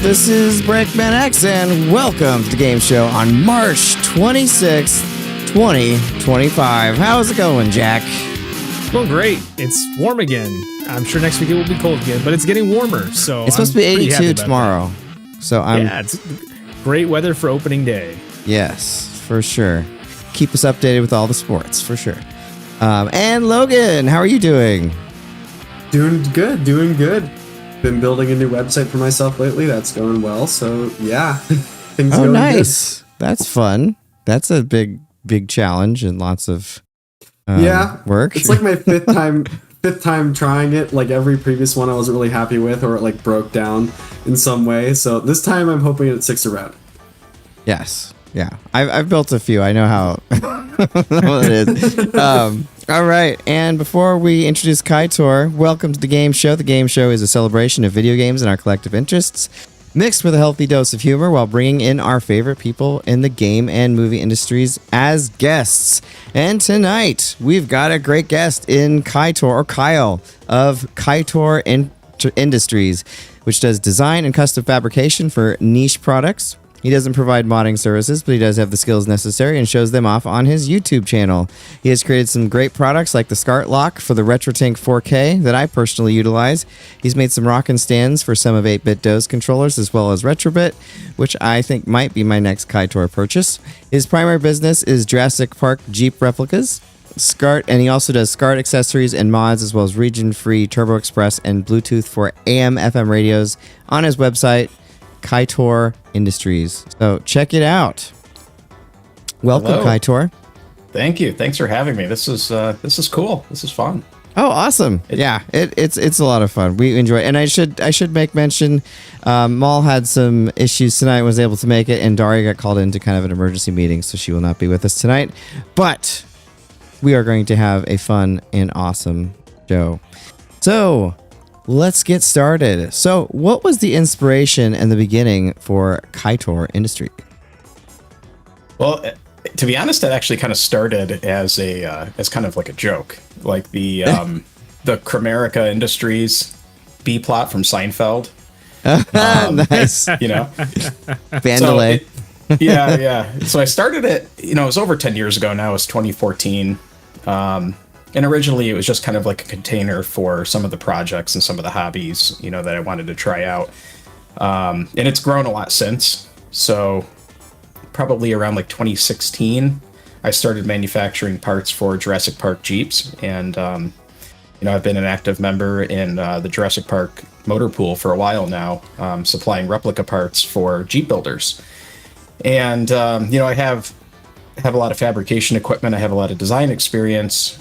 This is BreakmanX, and welcome to the game show on March 26th, 2025. How's it going, Jack? Going great. It's warm again. I'm sure next week it will be cold again, but it's getting warmer. So it's supposed to be 82 tomorrow. So it's great weather for opening day. Yes, for sure. Keep us updated with all the sports, for sure. And Logan, how are you doing? Doing good. Been building a new website for myself lately. That's going well. So yeah, things going nice. Good. That's fun. That's a big challenge and lots of work. It's like my fifth time trying it. Like every previous one I wasn't really happy with, or it like broke down in some way. So this time I'm hoping it sticks around. Yes. Yeah. I've built a few. I know how what it is. All right, and before we introduce Kytor, welcome to the game show. The game show is a celebration of video games and our collective interests, mixed with a healthy dose of humor while bringing in our favorite people in the game and movie industries as guests. And tonight, we've got a great guest in Kytor, or Kyle, of Kytor Industries, which does design and custom fabrication for niche products. He doesn't provide modding services, but he does have the skills necessary and shows them off on his YouTube channel. He has created some great products like the SCART lock for the Retrotap 4K that I personally utilize. He's made some rockin' stands for some of 8-bit DOS controllers as well as Retrobit, which I think might be my next Kytor purchase. His primary business is Jurassic Park Jeep replicas, SCART, and he also does SCART accessories and mods as well as region-free Turbo Express and Bluetooth for AM/FM radios on his website, Kytor Industries. So check it out. Welcome, hello. Kytor. Thank you. Thanks for having me. This is cool. This is fun. Oh, awesome. It's a lot of fun. We enjoy it. And I should make mention, Maul had some issues tonight, was able to make it, and Darria got called into kind of an emergency meeting, so she will not be with us tonight. But we are going to have a fun and awesome show. So let's get started. So, what was the inspiration and the beginning for Kytor Industry? Well, to be honest, it actually kind of started as kind of like a joke, like the Chimerica Industries B plot from Seinfeld. Nice, Vandalay. Yeah. So I started it. It was over 10 years ago now. It's 2014. And originally it was just kind of like a container for some of the projects and some of the hobbies, that I wanted to try out. And it's grown a lot since. So probably around like 2016, I started manufacturing parts for Jurassic Park Jeeps. And, I've been an active member in the Jurassic Park motor pool for a while now, supplying replica parts for Jeep builders. And, I have a lot of fabrication equipment. I have a lot of design experience.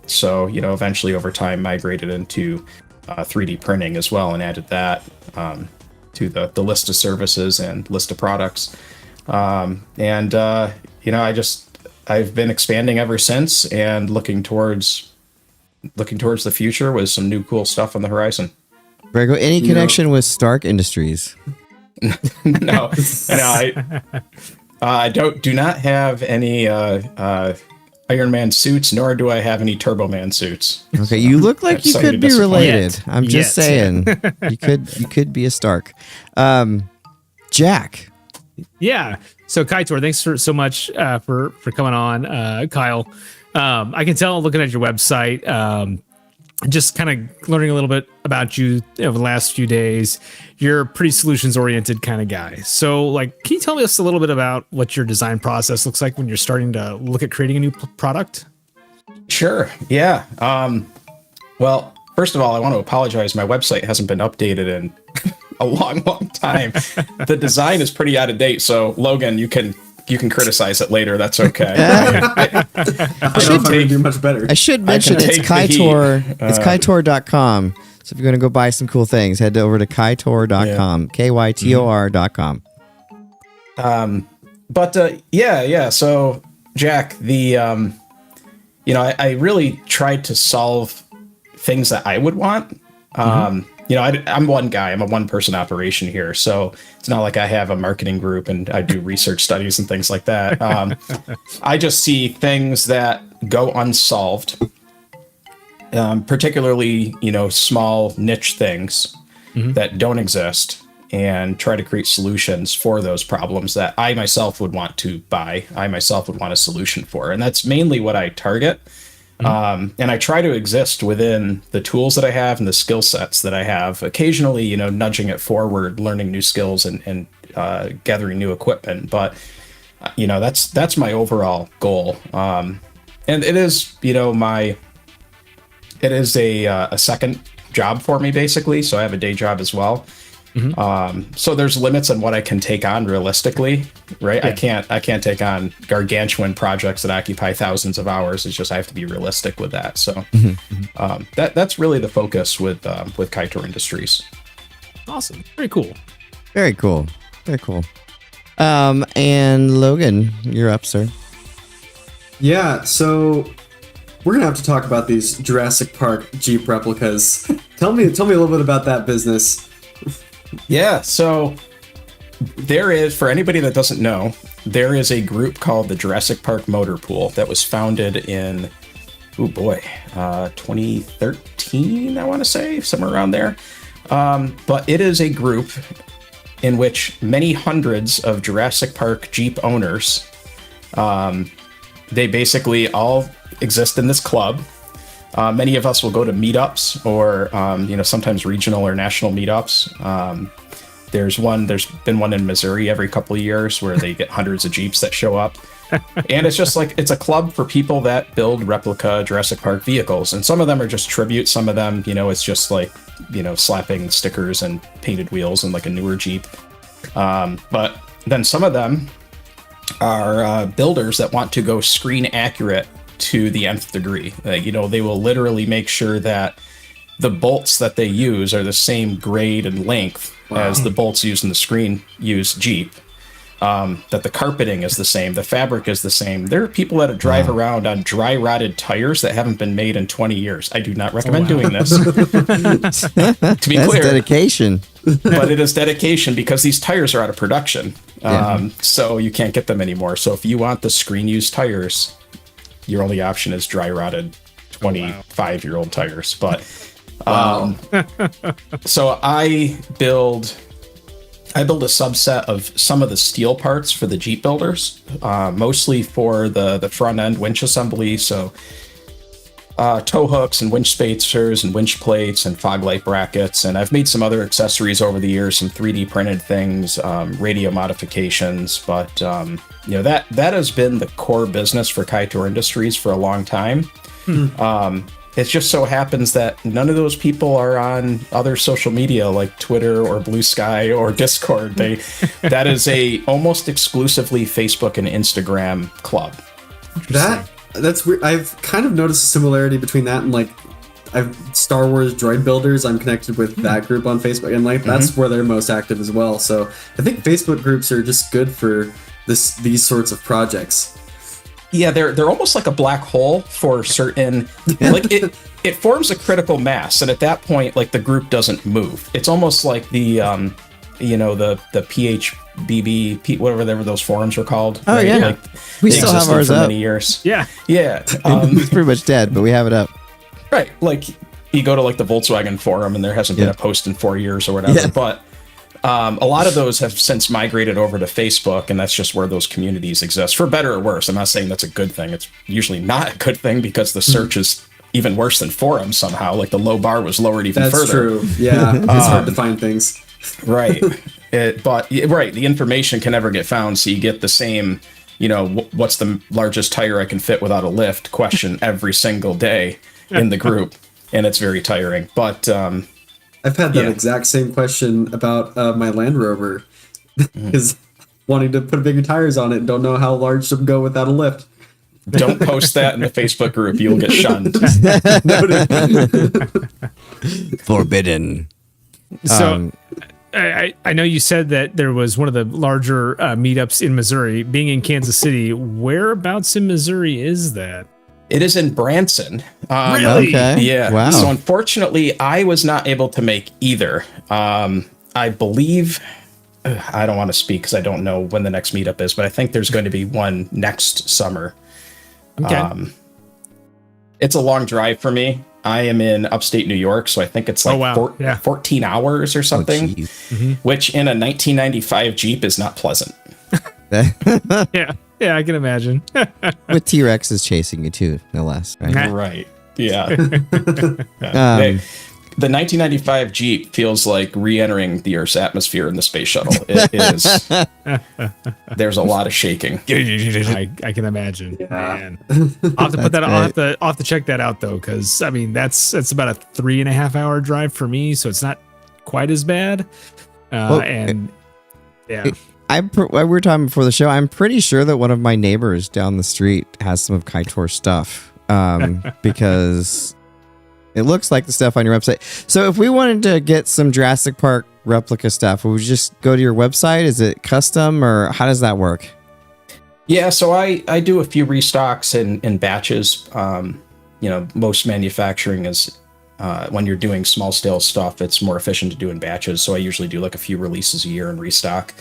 So, eventually over time migrated into 3D printing as well and added that to the list of services and list of products. I've been expanding ever since and looking towards the future with some new cool stuff on the horizon. Very good. Any connection with Stark Industries? No, I do not have any Iron Man suits, nor do I have any Turbo Man suits. Okay, you look like you could be related. I'm just saying, you could be a Stark. Jack. Yeah. So Kytor, thanks so much for coming on, Kyle. I can tell looking at your website, just kind of learning a little bit about you over the last few days. You're a pretty solutions oriented kind of guy. So can you tell us a little bit about what your design process looks like when you're starting to look at creating a new product? Sure. Yeah. Well, first of all, I want to apologize. My website hasn't been updated in a long time. The design is pretty out of date. So Logan, you can criticize it later. That's okay. I should do much better. I should mention it's Kytor. It's Kytor.com. So if you're going to go buy some cool things, head over to Kytor.com. Kytor.com. So Jack, I really tried to solve things that I would want. I'm one guy. I'm a one-person operation here, so it's not like I have a marketing group and I do research studies and things like that. I just see things that go unsolved, particularly, small niche things that don't exist. and try to create solutions for those problems that I myself would want to buy. I myself would want a solution for. And that's mainly what I target. And I try to exist within the tools that I have and the skill sets that I have, occasionally, you know, nudging it forward, learning new skills and gathering new equipment. But, you know, that's my overall goal. And it is, you know, it is a second job for me, basically. So I have a day job as well. So there's limits on what I can take on realistically, right? Yeah. I can't take on gargantuan projects that occupy thousands of hours. It's just, I have to be realistic with that. So that's really the focus with Kytor Industries. Awesome. Very cool. Very cool. Very cool. And Logan, you're up, sir. Yeah, so we're gonna have to talk about these Jurassic Park Jeep replicas. Tell me a little bit about that business. Yeah, so there is, for anybody that doesn't know, there is a group called the Jurassic Park Motor Pool that was founded in, 2013, I want to say, somewhere around there. But it is a group in which many hundreds of Jurassic Park Jeep owners, they basically all exist in this club. Many of us will go to meetups or, sometimes regional or national meetups. There's been one in Missouri every couple of years where they get hundreds of Jeeps that show up. And it's just like, it's a club for people that build replica Jurassic Park vehicles. And some of them are just tribute. Some of them, you know, it's just like, you know, slapping stickers and painted wheels and like a newer Jeep. But then some of them are builders that want to go screen accurate to the nth degree. You know, they will literally make sure that the bolts that they use are the same grade and length as the bolts used in the screen used Jeep. That the carpeting is the same, the fabric is the same. There are people that drive around on dry rotted tires that haven't been made in 20 years. I do not recommend doing this. To be That's clear, dedication. but it is dedication because these tires are out of production. So you can't get them anymore. So if you want the screen used tires, your only option is dry rotted 25-year-old tires. But so I build a subset of some of the steel parts for the Jeep builders, mostly for the front end winch assembly. So tow hooks and winch spacers and winch plates and fog light brackets. And I've made some other accessories over the years, some 3D printed things, radio modifications. But that has been the core business for Kytor Industries for a long time. It just so happens that none of those people are on other social media like Twitter or Blue Sky or Discord. That is a almost exclusively Facebook and Instagram club. That's weird. I've kind of noticed a similarity between that and like I've Star Wars droid builders. I'm connected with that group on Facebook, and like that's where they're most active as well. So I think Facebook groups are just good for these sorts of projects. Yeah, they're almost like a black hole for certain, like it forms a critical mass, and at that point, like the group doesn't move. It's almost like the PHBB, whatever those forums were called. Oh right? yeah, like, we still have ours for up. many years. Yeah. It's pretty much dead, but we have it up. Right, like you go to like the Volkswagen forum, and there hasn't been a post in 4 years or whatever, but. A lot of those have since migrated over to Facebook, and that's just where those communities exist, for better or worse. I'm not saying that's a good thing. It's usually not a good thing because the search is even worse than forums somehow. Like the low bar was lowered even further. That's true. Yeah, it's hard to find things. Right. The information can never get found, so you get the same, what's the largest tire I can fit without a lift question every single day in the group, and it's very tiring. But I've had that exact same question about my Land Rover, is wanting to put bigger tires on it and don't know how large to go without a lift. Don't post that in the Facebook group. You'll get shunned. Forbidden. So I know you said that there was one of the larger meetups in Missouri. Being in Kansas City, whereabouts in Missouri is that? It is in Branson. Really? Okay. Yeah. Wow. So unfortunately, I was not able to make either. I believe, I don't want to speak because I don't know when the next meetup is, but I think there's going to be one next summer. Okay. It's a long drive for me. I am in upstate New York, so I think it's like 14 hours or something, which in a 1995 Jeep is not pleasant. Yeah, I can imagine. With T-Rexes chasing you too, no less. Right? Right. Yeah. The 1995 Jeep feels like re-entering the Earth's atmosphere in the space shuttle. It is. There's a lot of shaking. I can imagine. Yeah. Man. I'll have to put that. I'll have to check that out though, because I mean that's about a 3.5 hour drive for me, so it's not quite as bad. And yeah. We were talking before the show. I'm pretty sure that one of my neighbors down the street has some of Kytor's stuff, because it looks like the stuff on your website. So if we wanted to get some Jurassic Park replica stuff, would we just go to your website? Is it custom, or how does that work? Yeah, so I do a few restocks in batches. Most manufacturing is when you're doing small scale stuff, it's more efficient to do in batches. So I usually do like a few releases a year and restock.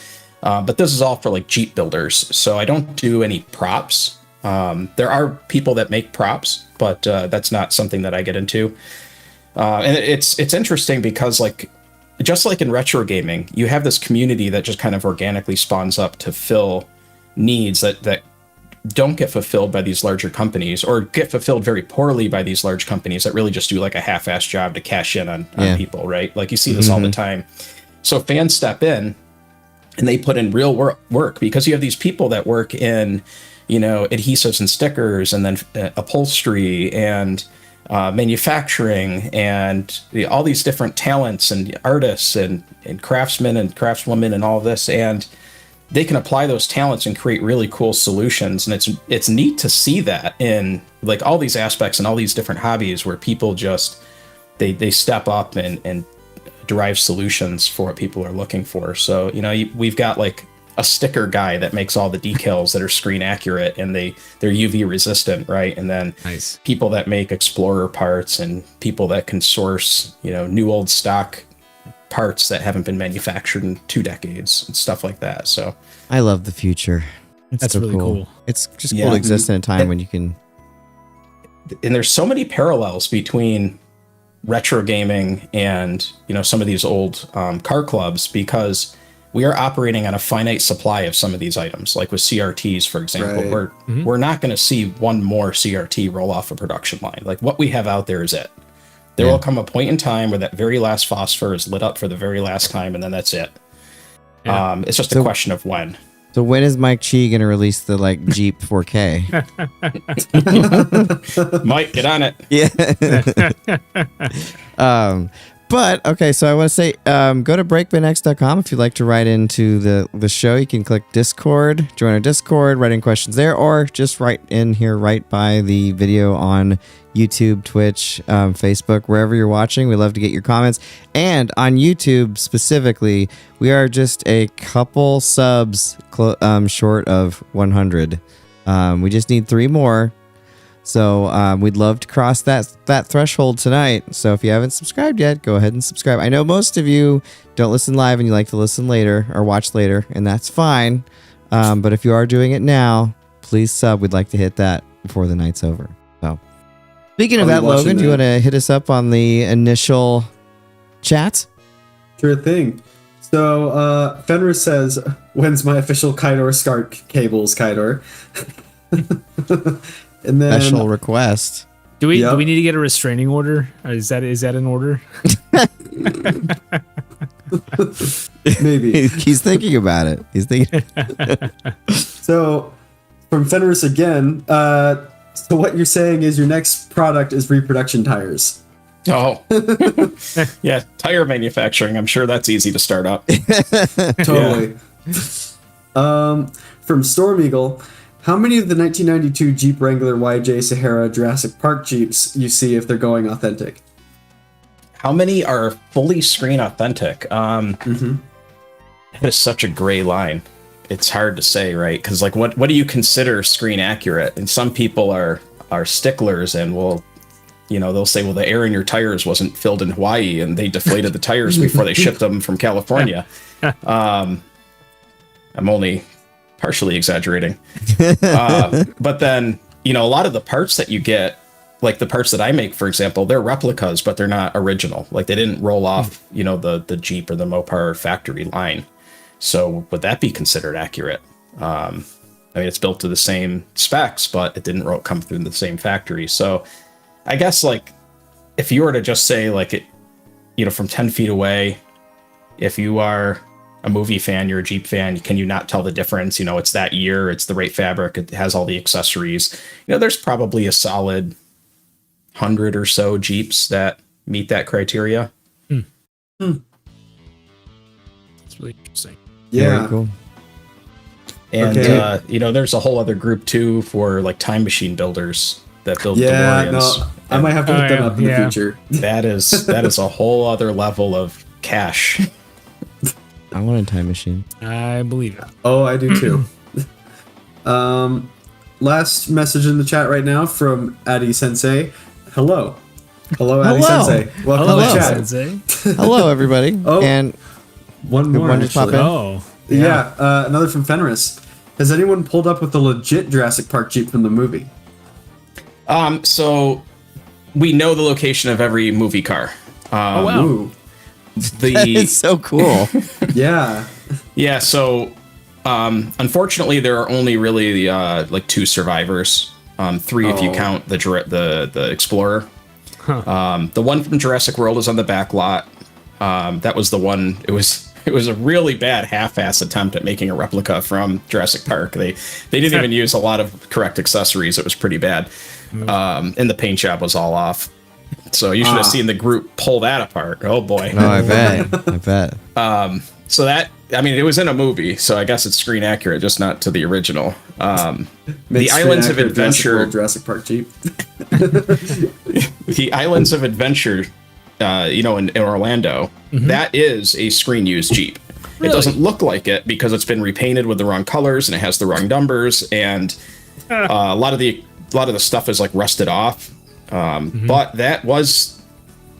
But this is all for like Jeep builders. So I don't do any props. There are people that make props, but that's not something that I get into. And it's interesting because just like in retro gaming, you have this community that just kind of organically spawns up to fill needs that don't get fulfilled by these larger companies, or get fulfilled very poorly by these large companies that really just do like a half-assed job to cash in on people, right? Like you see this all the time. So fans step in and they put in real work because you have these people that work in adhesives and stickers, and then upholstery and manufacturing, and all these different talents and artists and craftsmen and craftswomen and all of this, and they can apply those talents and create really cool solutions. And it's neat to see that in like all these aspects and all these different hobbies where people just they step up and derive solutions for what people are looking for. So we've got like a sticker guy that makes all the decals that are screen accurate and they're UV resistant, right? And then people that make Explorer parts, and people that can source new old stock parts that haven't been manufactured in 2 decades and stuff like that. So I love the future. That's so really cool. It's just cool to exist in a time when you can. And there's so many parallels between retro gaming and some of these old car clubs, because we are operating on a finite supply of some of these items, like with CRTs, for example. Right. We're not going to see one more CRT roll off a production line. Like what we have out there is it. There will come a point in time where that very last phosphor is lit up for the very last time, and then that's it. Yeah. It's just a question of when. So when is Mike Chi going to release the Jeep 4K? Mike, get on it. Yeah. But okay, so I want to say, go to breakmanx.com if you'd like to write into the show. You can click Discord, join our Discord, write in questions there, or just write in here right by the video on YouTube, Twitch, Facebook, wherever you're watching. We love to get your comments. And on YouTube specifically, we are just a couple subs short of 100. We just need 3 more. So we'd love to cross that threshold tonight. So if you haven't subscribed yet, go ahead and subscribe. I know most of you don't listen live and you like to listen later or watch later, and that's fine. But if you are doing it now, please sub. We'd like to hit that before the night's over. So speaking of that, Logan, do you want to hit us up on the initial chat? Sure thing. So Fenris says, when's my official Kytor SCART cables, Kytor? And then, special request. Do we need to get a restraining order? Is that in order? Maybe. He's thinking about it. He's thinking. So from Fenris again. So what you're saying is your next product is reproduction tires. Oh, yeah, tire manufacturing. I'm sure that's easy to start up. Totally. From Storm Eagle. How many of the 1992 Jeep Wrangler YJ Sahara Jurassic Park Jeeps you see if they're going authentic? How many are fully screen authentic? That is such a gray line. It's hard to say, right? Because what do you consider screen accurate? And some people are sticklers and they'll say, well, the air in your tires wasn't filled in Hawaii and they deflated the tires before they shipped them from California. I'm only partially exaggerating. But then, a lot of the parts that you get, like the parts that I make, for example, they're replicas, but they're not original. Like they didn't roll off, the Jeep or the Mopar factory line. So would that be considered accurate? I mean, it's built to the same specs, but it didn't come through the same factory. So I guess like if you were to just say like it, from 10 feet away, if you are a movie fan, you're a Jeep fan, can you not tell the difference? It's that year, it's the right fabric, it has all the accessories. There's probably a solid 100 or so Jeeps that meet that criteria. That's really interesting. Yeah. Very cool. And, Okay. there's a whole other group too for like time machine builders that build Yeah, DeLoreans. no, I might have to look them up in the future. That is a whole other level of cash. I want a time machine. I believe it. Oh, I do too. Last message in the chat right now from Addy Sensei. Hello. Hello, Addy Hello. Sensei. Welcome Hello. to the chat. Sensei. Hello, everybody. Oh. And One more, One just pop actually. in? Oh. Yeah, another from Fenris. Has anyone pulled up with the legit Jurassic Park Jeep from the movie? So we know the location of every movie car. Oh, wow. Ooh. it's so cool. Yeah. Yeah, so unfortunately there are only really like 2 survivors. 3 if you Oh. count the Explorer. The one from Jurassic World is on the back lot. That was the one. It was a really bad half-ass attempt at making a replica from Jurassic Park. They didn't even use a lot of correct accessories. It was pretty bad. And the paint job was all off. So you should have seen the group pull that apart. Oh boy. Oh, I bet. So that, I mean, it was in a movie, so I guess it's screen accurate, just not to the original. The Islands of Adventure, Jurassic Park Jeep. the Islands of Adventure, in Orlando, that is a screen used Jeep. It doesn't look like it because it's been repainted with the wrong colors and it has the wrong numbers, and a lot of the stuff is like rusted off. But that was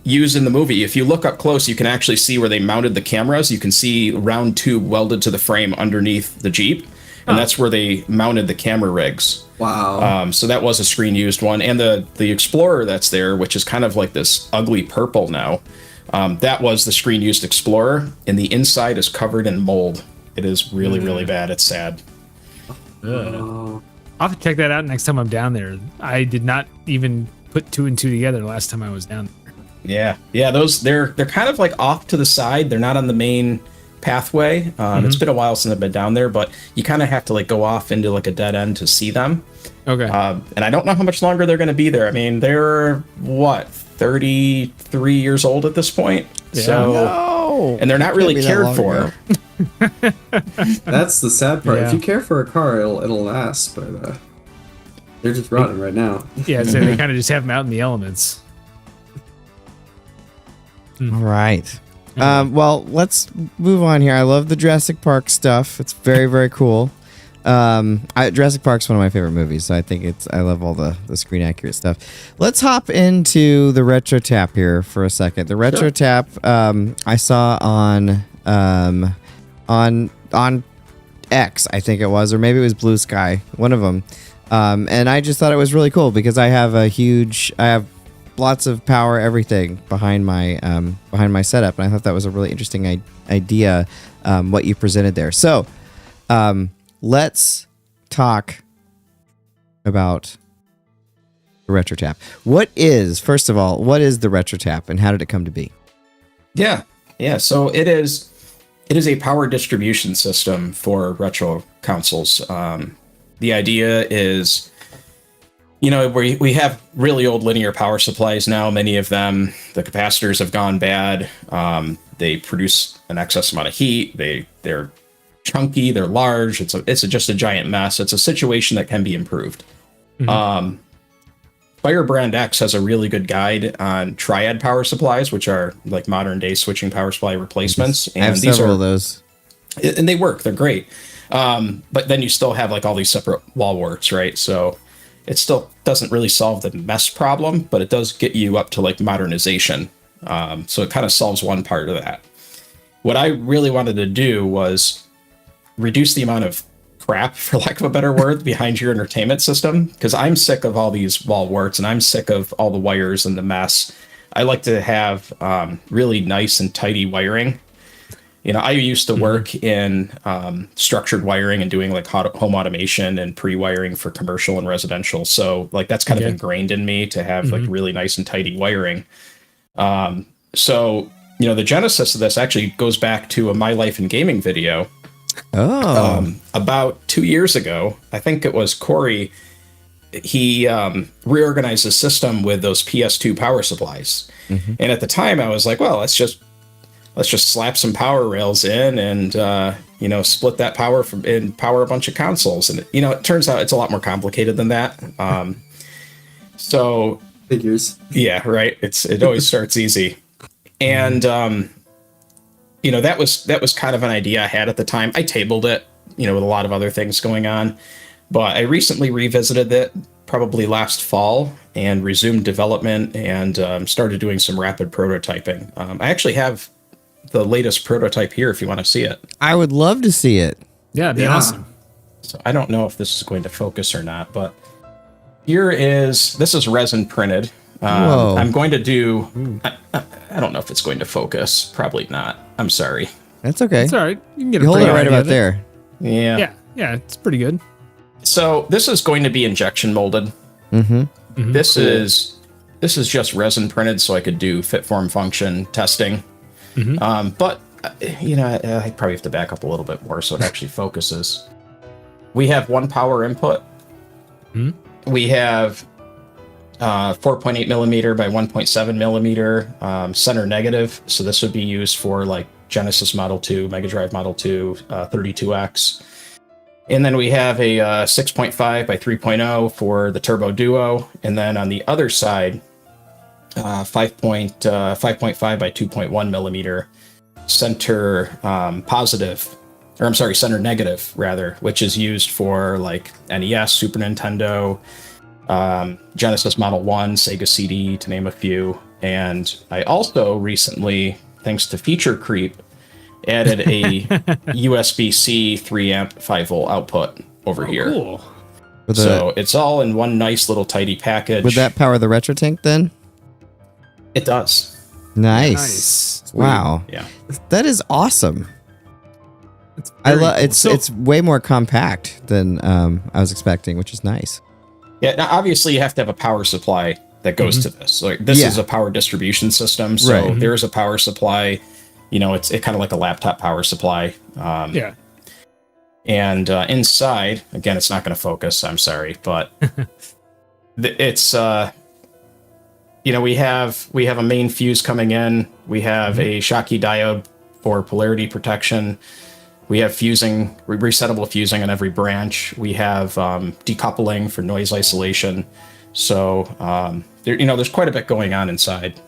used in the movie. If you look up close, you can actually see where they mounted the cameras. You can see round tube welded to the frame underneath the Jeep, and that's where they mounted the camera rigs. Wow. So that was a screen used one. And the Explorer that's there, which is kind of like this ugly purple now, that was the screen used Explorer, and the inside is covered in mold. It is really, really bad. It's sad. I'll have to check that out next time I'm down there. I did not even put 2 and 2 together the last time I was down there. Yeah. Those they're kind of like off to the side. They're not on the main pathway. It's been a while since I've been down there, but you kind of have to like go off into like a dead end to see them. Okay. And I don't know how much longer they're going to be there. I mean, they're 33 years old at this point. Yeah. So, No. and they're not really Can't be that cared long for. ago. That's the sad part. Yeah. If you care for a car, it'll last, but they're just rotting right now. Yeah, so they kind of just have them out in the elements. All right. Well, let's move on here. I love the Jurassic Park stuff. It's very, very cool. Jurassic Park's one of my favorite movies, so I love all the screen accurate stuff. Let's hop into the Retrotap here for a second. The Retrotap I saw on X, I think it was, or maybe it was Blue Sky, one of them. And I just thought it was really cool because I have lots of power, everything behind my setup, and I thought that was a really interesting idea, what you presented there. So, let's talk about the Retrotap. First of all, what is the Retrotap, and how did it come to be? Yeah. So it is a power distribution system for retro consoles. The idea is, we have really old linear power supplies now. Many of them, the capacitors have gone bad. They produce an excess amount of heat. They're chunky. They're large. It's just a giant mess. It's a situation that can be improved. Firebrand X has a really good guide on triad power supplies, which are like modern day switching power supply replacements. And I have several of those. And they work. They're great. But then you still have like all these separate wall warts, right? So it still doesn't really solve the mess problem, but it does get you up to like modernization. So it kind of solves one part of that. What I really wanted to do was reduce the amount of crap, for lack of a better word, behind your entertainment system, because I'm sick of all these wall warts and I'm sick of all the wires and the mess. I like to have really nice and tidy wiring. I used to work in structured wiring and doing like home automation and pre-wiring for commercial and residential. So like that's kind of ingrained in me to have like really nice and tidy wiring. So the genesis of this actually goes back to a My Life in Gaming video. About 2 years ago, I think it was Corey. He reorganized his system with those PS2 power supplies, and at the time I was like, well, let's just slap some power rails in and split that power and power a bunch of consoles. And it turns out it's a lot more complicated than that. So figures. Yeah, right. It always starts easy, and that was kind of an idea I had at the time. I tabled it, with a lot of other things going on. But I recently revisited it, probably last fall, and resumed development and started doing some rapid prototyping. I actually have the latest prototype here if you want to see it. I would love to see it. Yeah, it'd be awesome. So I don't know if this is going to focus or not, but this is resin printed. Whoa. I'm going to do, I don't know if it's going to focus. Probably not. I'm sorry. That's okay. It's all right. You can get You a hold it pretty right idea about of it. there. Yeah. Yeah, it's pretty good. So this is going to be injection molded. This is just resin printed, so I could do fit form function testing. But I probably have to back up a little bit more so it actually focuses. We have one power input. We have 4.8 millimeter by 1.7 millimeter center negative. So this would be used for like Genesis Model 2, Mega Drive Model 2, 32X. And then we have a 6.5 by 3.0 for the Turbo Duo. And then on the other side, 5.5 by 2.1 millimeter center center negative rather, which is used for like NES, Super Nintendo, Genesis Model 1, Sega CD, to name a few. And I also recently, thanks to feature creep, added a USB-C 3 amp 5 volt output over here. Cool. So it's all in one nice little tidy package. Would that power the retro tank then? It does. Nice. Wow. Yeah. That is awesome. It's I very love cool. it's way more compact than I was expecting, which is nice. Yeah. Now, obviously, you have to have a power supply that goes to this. Like this is a power distribution system, so there's a power supply. It's kind of like a laptop power supply. And inside, again, it's not going to focus. I'm sorry, but it's we have a main fuse coming in. We have a Schottky diode for polarity protection. We have resettable fusing on every branch. We have decoupling for noise isolation. So there's quite a bit going on inside.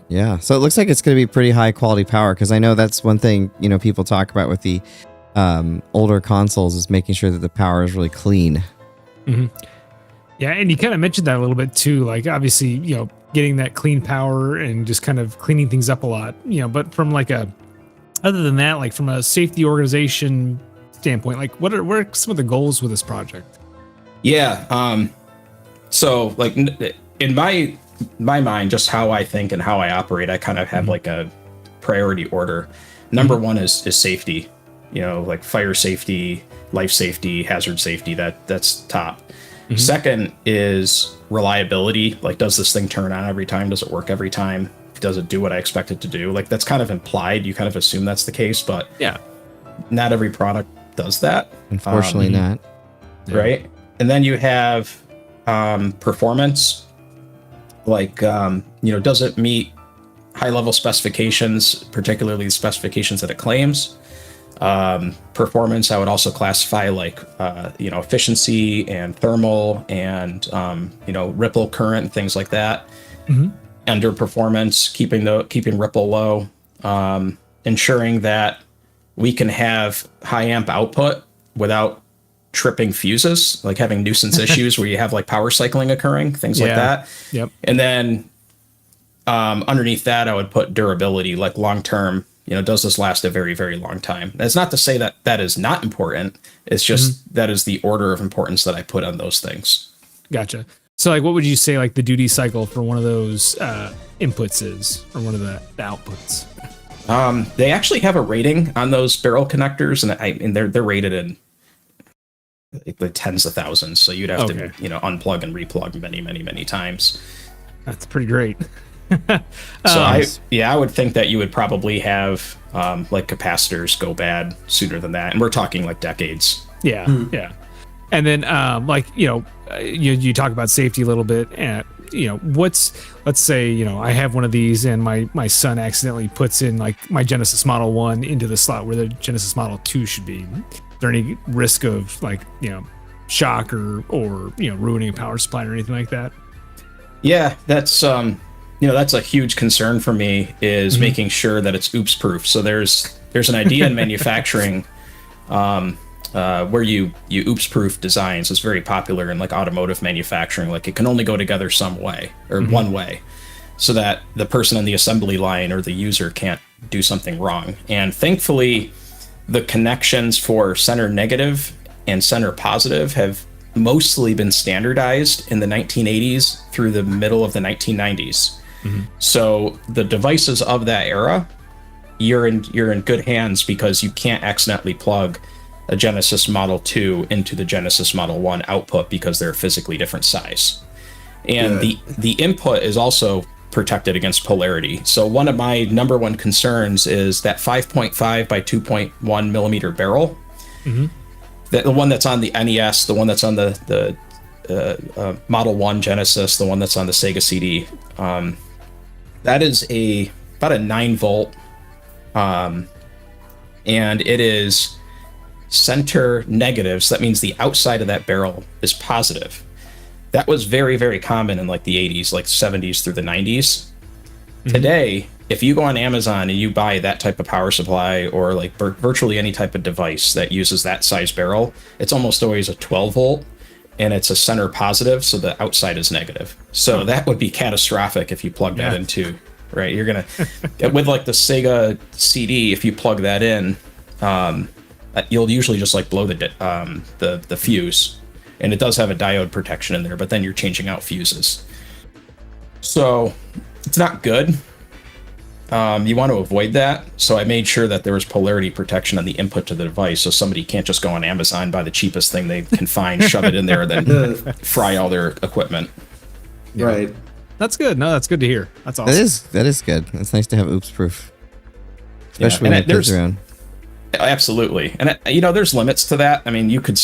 Yeah, so it looks like it's going to be pretty high quality power, because I know that's one thing people talk about with the older consoles is making sure that the power is really clean. Yeah, and you kind of mentioned that a little bit too. Like obviously, getting that clean power and just kind of cleaning things up a lot. But from other than that, like from a safety organization standpoint, like what are some of the goals with this project? Yeah. So like in my mind, just how I think and how I operate, I kind of have like a priority order. Number one is safety, like fire safety, life safety, hazard safety, that's top. Second is reliability. Like, does this thing turn on every time? Does it work every time? Does it do what I expect it to do? Like, that's kind of implied. You kind of assume that's the case, but not every product does that. Unfortunately not. Right. And then you have performance. Like, does it meet high-level specifications, particularly the specifications that it claims? Performance, I would also classify like, efficiency and thermal and, ripple current, things like that. Under performance, keeping ripple low, ensuring that we can have high amp output without tripping fuses, like having nuisance issues where you have like power cycling occurring, things like that. Yep. And then underneath that, I would put durability, like long-term does this last a very, very long time? That's not to say that that is not important. It's just that is the order of importance that I put on those things. Gotcha. So like, what would you say like the duty cycle for one of those inputs is, or one of the outputs? They actually have a rating on those barrel connectors, and they're rated in the tens of thousands. So you'd have to unplug and replug many, many, many times. That's pretty great. So I would think that you would probably have like capacitors go bad sooner than that, and we're talking like decades. Yeah, yeah. And then you talk about safety a little bit, and let's say I have one of these, and my son accidentally puts in like my Genesis Model 1 into the slot where the Genesis Model 2 should be. Is there any risk of like shock or ruining a power supply or anything like that? Yeah, that's that's a huge concern for me, is making sure that it's oops proof. So there's an idea in manufacturing where you oops proof designs. It's very popular in like automotive manufacturing. Like it can only go together some way or one way, so that the person on the assembly line or the user can't do something wrong. And thankfully, the connections for center negative and center positive have mostly been standardized in the 1980s through the middle of the 1990s. So the devices of that era, you're in good hands, because you can't accidentally plug a Genesis Model 2 into the Genesis Model 1 output, because they're a physically different size. And the input is also protected against polarity. So one of my number one concerns is that 5.5 by 2.1 millimeter barrel. The one that's on the NES, the one that's on the Model 1 Genesis, the one that's on the Sega CD, that is about a 9 volt, and it is center negative. So that means the outside of that barrel is positive. That was very, very common in like the 80s, like 70s through the 90s. Today, if you go on Amazon and you buy that type of power supply, or like virtually any type of device that uses that size barrel, it's almost always a 12 volt, and it's a center positive, so the outside is negative. So that would be catastrophic if you plug that into, right? You're gonna, with like the Sega CD, if you plug that in, you'll usually just like blow the fuse, and it does have a diode protection in there, but then you're changing out fuses. So it's not good. You want to avoid that. So I made sure that there was polarity protection on the input to the device, so somebody can't just go on Amazon, buy the cheapest thing they can find, shove it in there, and then fry all their equipment. Right. That's good. No, that's good to hear. That's awesome. That is good. It's nice to have oops proof, especially when there's around. Absolutely. And there's limits to that. I mean, you could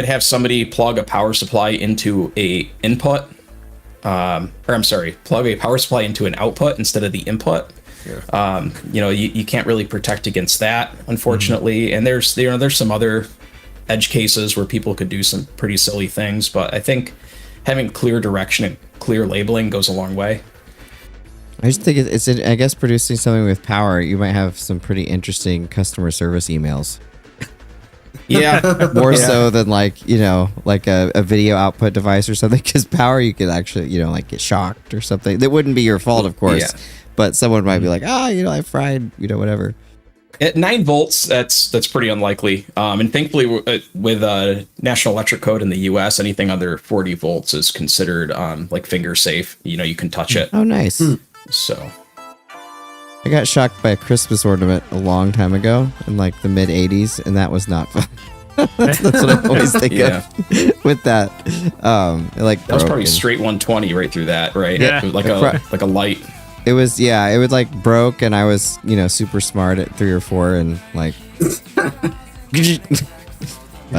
have somebody plug a power supply into a input, plug a power supply into an output instead of the input. You can't really protect against that, unfortunately. And there's some other edge cases where people could do some pretty silly things, but I think having clear direction and clear labeling goes a long way. I just think I guess producing something with power, you might have some pretty interesting customer service emails. Yeah. More so than like a video output device or something, because power, you could actually, like get shocked or something. That wouldn't be your fault, of course, but someone might be like, I fried, whatever. At 9 volts, that's pretty unlikely. And thankfully, with National Electric Code in the U.S., anything under 40 volts is considered like finger safe. You can touch it. Oh, nice. So I got shocked by a Christmas ornament a long time ago in like the mid 80s, and that was not fun. That's what I always think of with that. That was probably straight 120 right through that, right? Yeah. Like a light. It was, it would like broke, and I was, super smart at 3 or 4, and like, but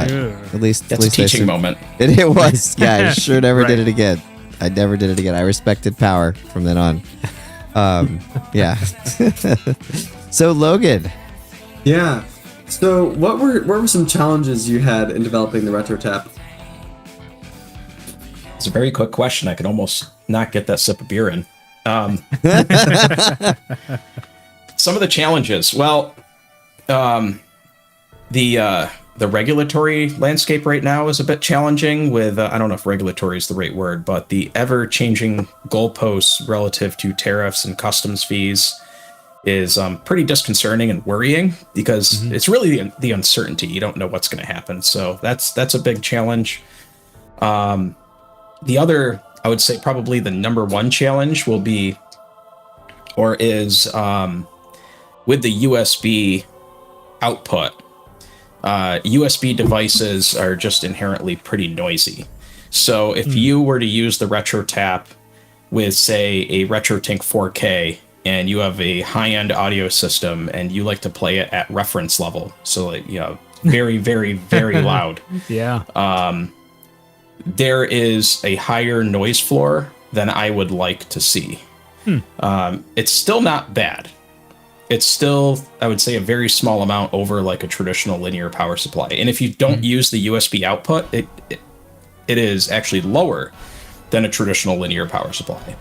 at least that's a teaching moment. It was, I sure never did it again. I never did it again. I respected power from then on. So Logan. Yeah. So what were some challenges you had in developing the Retrotap? It's a very quick question. I could almost not get that sip of beer in. Some of the challenges. Well, the regulatory landscape right now is a bit challenging with, I don't know if regulatory is the right word, but the ever-changing goalposts relative to tariffs and customs fees is pretty disconcerting and worrying because it's really the uncertainty. You don't know what's going to happen. So that's a big challenge. The other, I would say probably the number one challenge will be, or is with the USB output. USB devices are just inherently pretty noisy. So if you were to use the Retrotap with, say, a RetroTink 4K, and you have a high-end audio system, and you like to play it at reference level, so very, very, very loud. Yeah. There is a higher noise floor than I would like to see. It's still not bad. It's still, I would say, a very small amount over like a traditional linear power supply. And if you don't use the USB output, it is actually lower than a traditional linear power supply.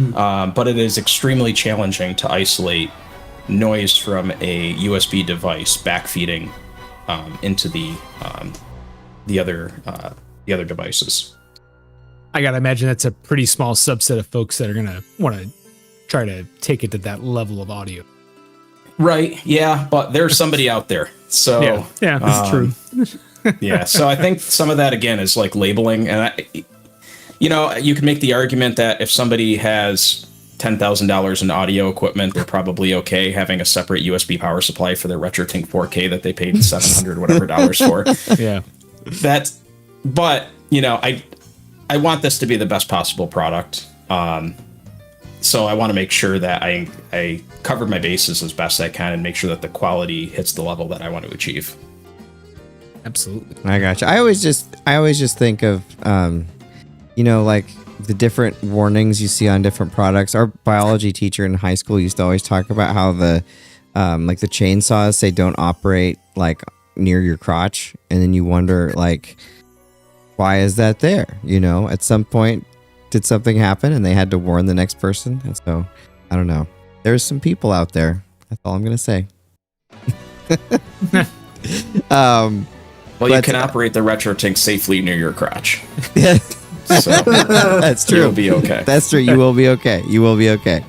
But it is extremely challenging to isolate noise from a USB device backfeeding into the other devices. I gotta imagine that's a pretty small subset of folks that are gonna want to try to take it to that level of audio. Right. Yeah, but there's somebody out there. So yeah, that's true. Yeah. So I think some of that again is like labeling, and you can make the argument that if somebody has $10,000 in audio equipment, they're probably okay having a separate USB power supply for their RetroTink 4K that they paid $700 whatever dollars for. Yeah. But I want this to be the best possible product. So I want to make sure that I cover my bases as best I can and make sure that the quality hits the level that I want to achieve. Absolutely. I gotcha. I always just think of, like the different warnings you see on different products. Our biology teacher in high school used to always talk about how the chainsaws say don't operate like near your crotch, and then you wonder like, why is that there? At some point, did something happen and they had to warn the next person? And so, I don't know. There's some people out there. That's all I'm gonna say. You can operate the RetroTink safely near your crotch. So that's true. You'll be okay. That's true. You will be okay. You will be okay.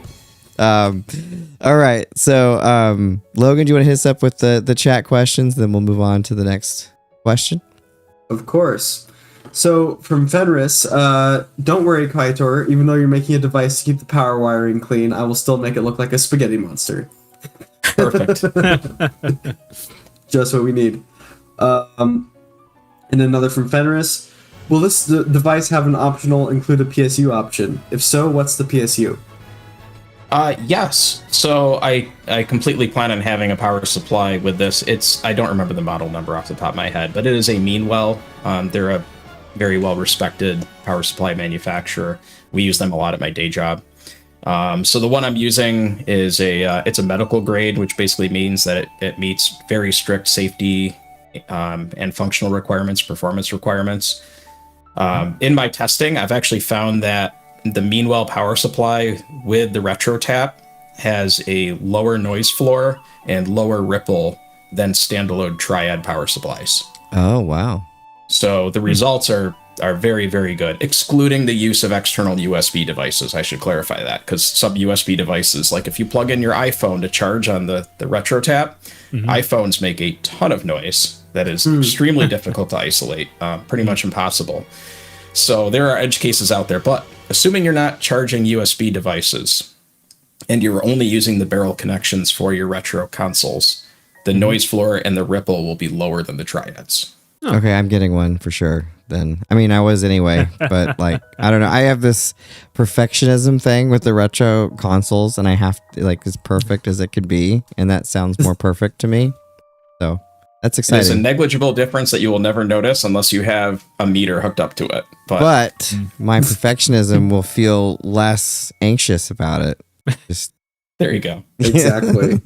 All right. So, Logan, do you want to hit us up with the chat questions? Then we'll move on to the next question. Of course. So from Fenris, don't worry, Kytor. Even though you're making a device to keep the power wiring clean, I will still make it look like a spaghetti monster. Perfect. Just what we need. And another from Fenris. Will this device have an optional include a PSU option? If so, what's the PSU? Yes. So I completely plan on having a power supply with this. I don't remember the model number off the top of my head, but it is a Meanwell. They're a very well-respected power supply manufacturer. We use them a lot at my day job. So the one I'm using is it's a medical grade, which basically means that it meets very strict safety and functional requirements, performance requirements. In my testing, I've actually found that the Meanwell power supply with the Retrotap has a lower noise floor and lower ripple than standalone triad power supplies. Oh, wow. So the results are very, very good, excluding the use of external USB devices. I should clarify that, because some USB devices, like if you plug in your iPhone to charge on the Retrotap, iPhones make a ton of noise that is extremely difficult to isolate, pretty much impossible. So there are edge cases out there, but assuming you're not charging USB devices and you're only using the barrel connections for your retro consoles, the noise floor and the ripple will be lower than the triads. Okay, I'm getting one for sure then. I mean, I was anyway, but like, I don't know. I have this perfectionism thing with the retro consoles, and I have to, like, as perfect as it could be, and that sounds more perfect to me. So that's exciting. It's a negligible difference that you will never notice unless you have a meter hooked up to it. But my perfectionism will feel less anxious about it. Just there you go. Exactly.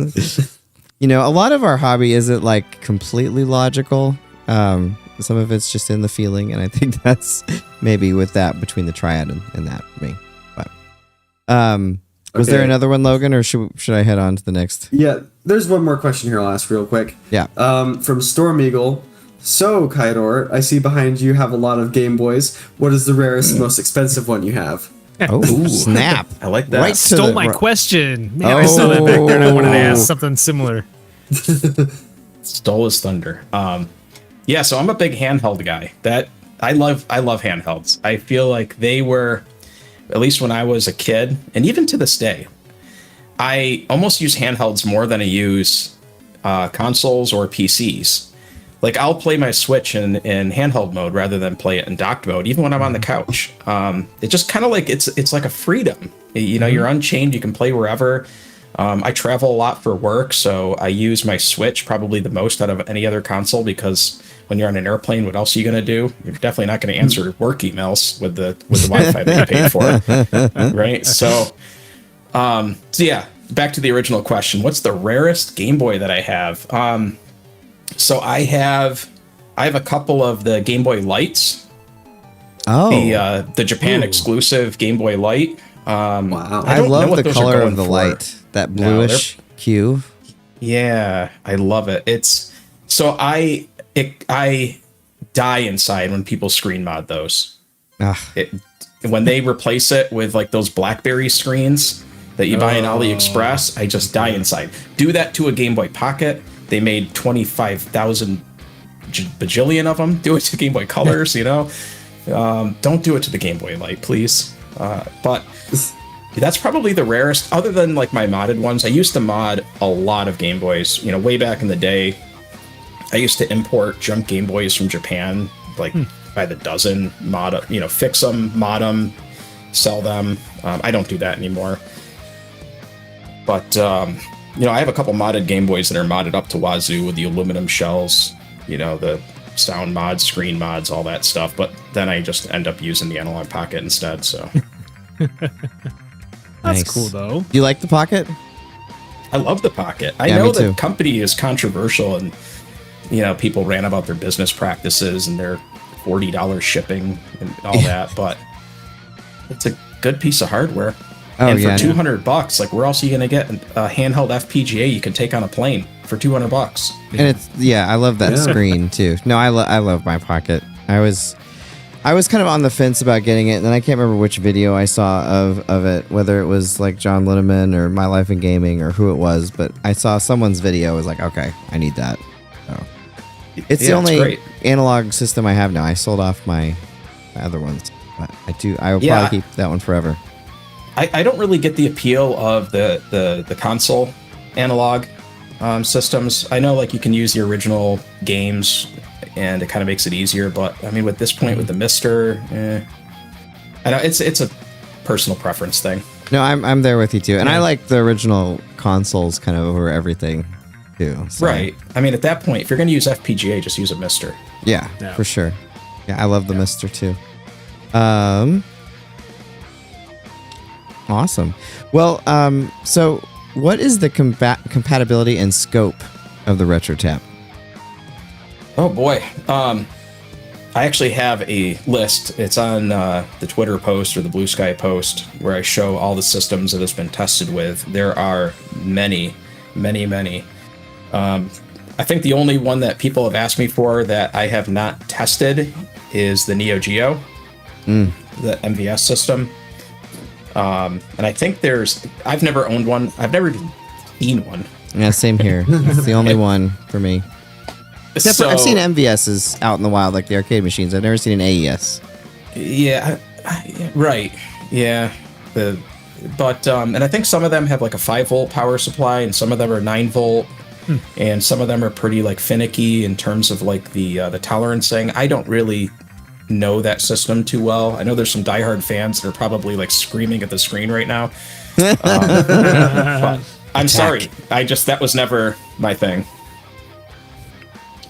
A lot of our hobby isn't like completely logical. Some of it's just in the feeling, and I think that's maybe with that between the triad and that for me. But was there another one, Logan, or should I head on to the next? Yeah, there's one more question here I'll ask real quick. Yeah. From Storm Eagle. So, Kytor, I see behind you have a lot of Game Boys. What is the rarest, most expensive one you have? Oh, snap. I like that. Right to Stole the my ri- question. Man, I saw that back there and I wanted to ask something similar. Stole his thunder. Yeah, so I'm a big handheld guy. I love handhelds. I feel like they were, at least when I was a kid, and even to this day, I almost use handhelds more than I use consoles or PCs. Like I'll play my Switch in handheld mode rather than play it in docked mode, even when I'm on the couch. It just kind of like it's like a freedom. You know, you're unchained. You can play wherever. I travel a lot for work, so I use my Switch probably the most out of any other console because when you're on an airplane, what else are you going to do? You're definitely not going to answer work emails with the Wi-Fi that you paid for, right? So yeah, back to the original question. What's the rarest Game Boy that I have? So I have a couple of the Game Boy Lights. Oh, the Japan exclusive Game Boy Light. Wow. I don't know love what the those are color going of the for. light. That No, they're- bluish hue. Yeah, I love it. It's so I die inside when people screen mod those. Ah, When they replace it with like those BlackBerry screens that you buy in AliExpress, I just die inside. Do that to a Game Boy Pocket. They made 25,000 bajillion of them. Do it to Game Boy Colors, you know. Don't do it to the Game Boy Light, please. But that's probably the rarest, other than like my modded ones. I used to mod a lot of Game Boys. You know, way back in the day, I used to import junk Game Boys from Japan, like by the dozen, fix them, mod them, sell them. I don't do that anymore. But, I have a couple modded Game Boys that are modded up to wazoo with the aluminum shells, the sound mods, screen mods, all that stuff. But then I just end up using the Analog Pocket instead, so... That's nice. cool, though. Do you like the Pocket? I love the Pocket. I Yeah, know me too. the company is controversial and, people ran about their business practices and their $40 shipping and all that, but it's a good piece of hardware. Oh, and for yeah, $200, like where else are you going to get a handheld FPGA you can take on a plane for $200? And I love that Yeah. screen too. No, I love my Pocket. I was kind of on the fence about getting it, and then I can't remember which video I saw of it, whether it was like John Linneman or My Life in Gaming or who it was, but I saw someone's video. I was like, okay, I need that. So it's the Yeah, only great. analog system I have now. I sold off my other ones, but I will Yeah. probably keep that one forever. I don't really get the appeal of the console analog systems. I know like you can use the original games and it kind of makes it easier, but I mean with this point with the Mister, I know it's a personal preference thing. No, I'm there with you too, and I like the original consoles kind of over everything too. So. Right. I mean at that point, if you're going to use FPGA, just use a Mister. Yeah, Yeah. for sure. Yeah, I love the Mister too. Awesome. Well, so what is the compatibility and scope of the Retrotap? Oh boy. I actually have a list. It's on the Twitter post or the Blue Sky post where I show all the systems that it's been tested with. There are many, many, many. I think the only one that people have asked me for that I have not tested is the Neo Geo, the MVS system. And I think I've never owned one. I've never even seen one. Yeah, same here. It's the only one for me. Except for, I've seen MVSs out in the wild, like the arcade machines. I've never seen an AES. Yeah, right. Yeah. But and I think some of them have like a 5-volt power supply, and some of them are 9-volt, and some of them are pretty like finicky in terms of like the tolerancing. I don't really know that system too well. I know there's some diehard fans that are probably like screaming at the screen right now. But I'm sorry. That was never my thing.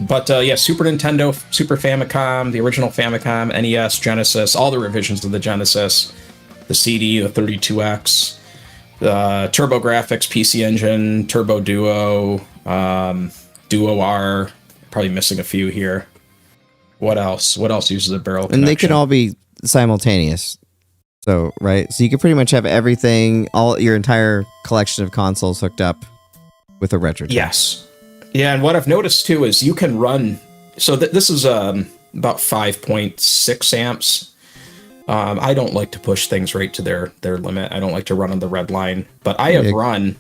But yeah, Super Nintendo, Super Famicom, the original Famicom, NES, Genesis, all the revisions of the Genesis, the CD, the 32X, the TurboGrafx, PC Engine, Turbo Duo, Duo R, probably missing a few here. What else? What else uses a barrel connection? And they can all be simultaneous. So, right? So you can pretty much have everything, your entire collection of consoles hooked up with a Retrotap. Yes. Yeah, and what I've noticed too is you can run. So this is about 5.6 amps. I don't like to push things right to their limit. I don't like to run on the red line, but I have run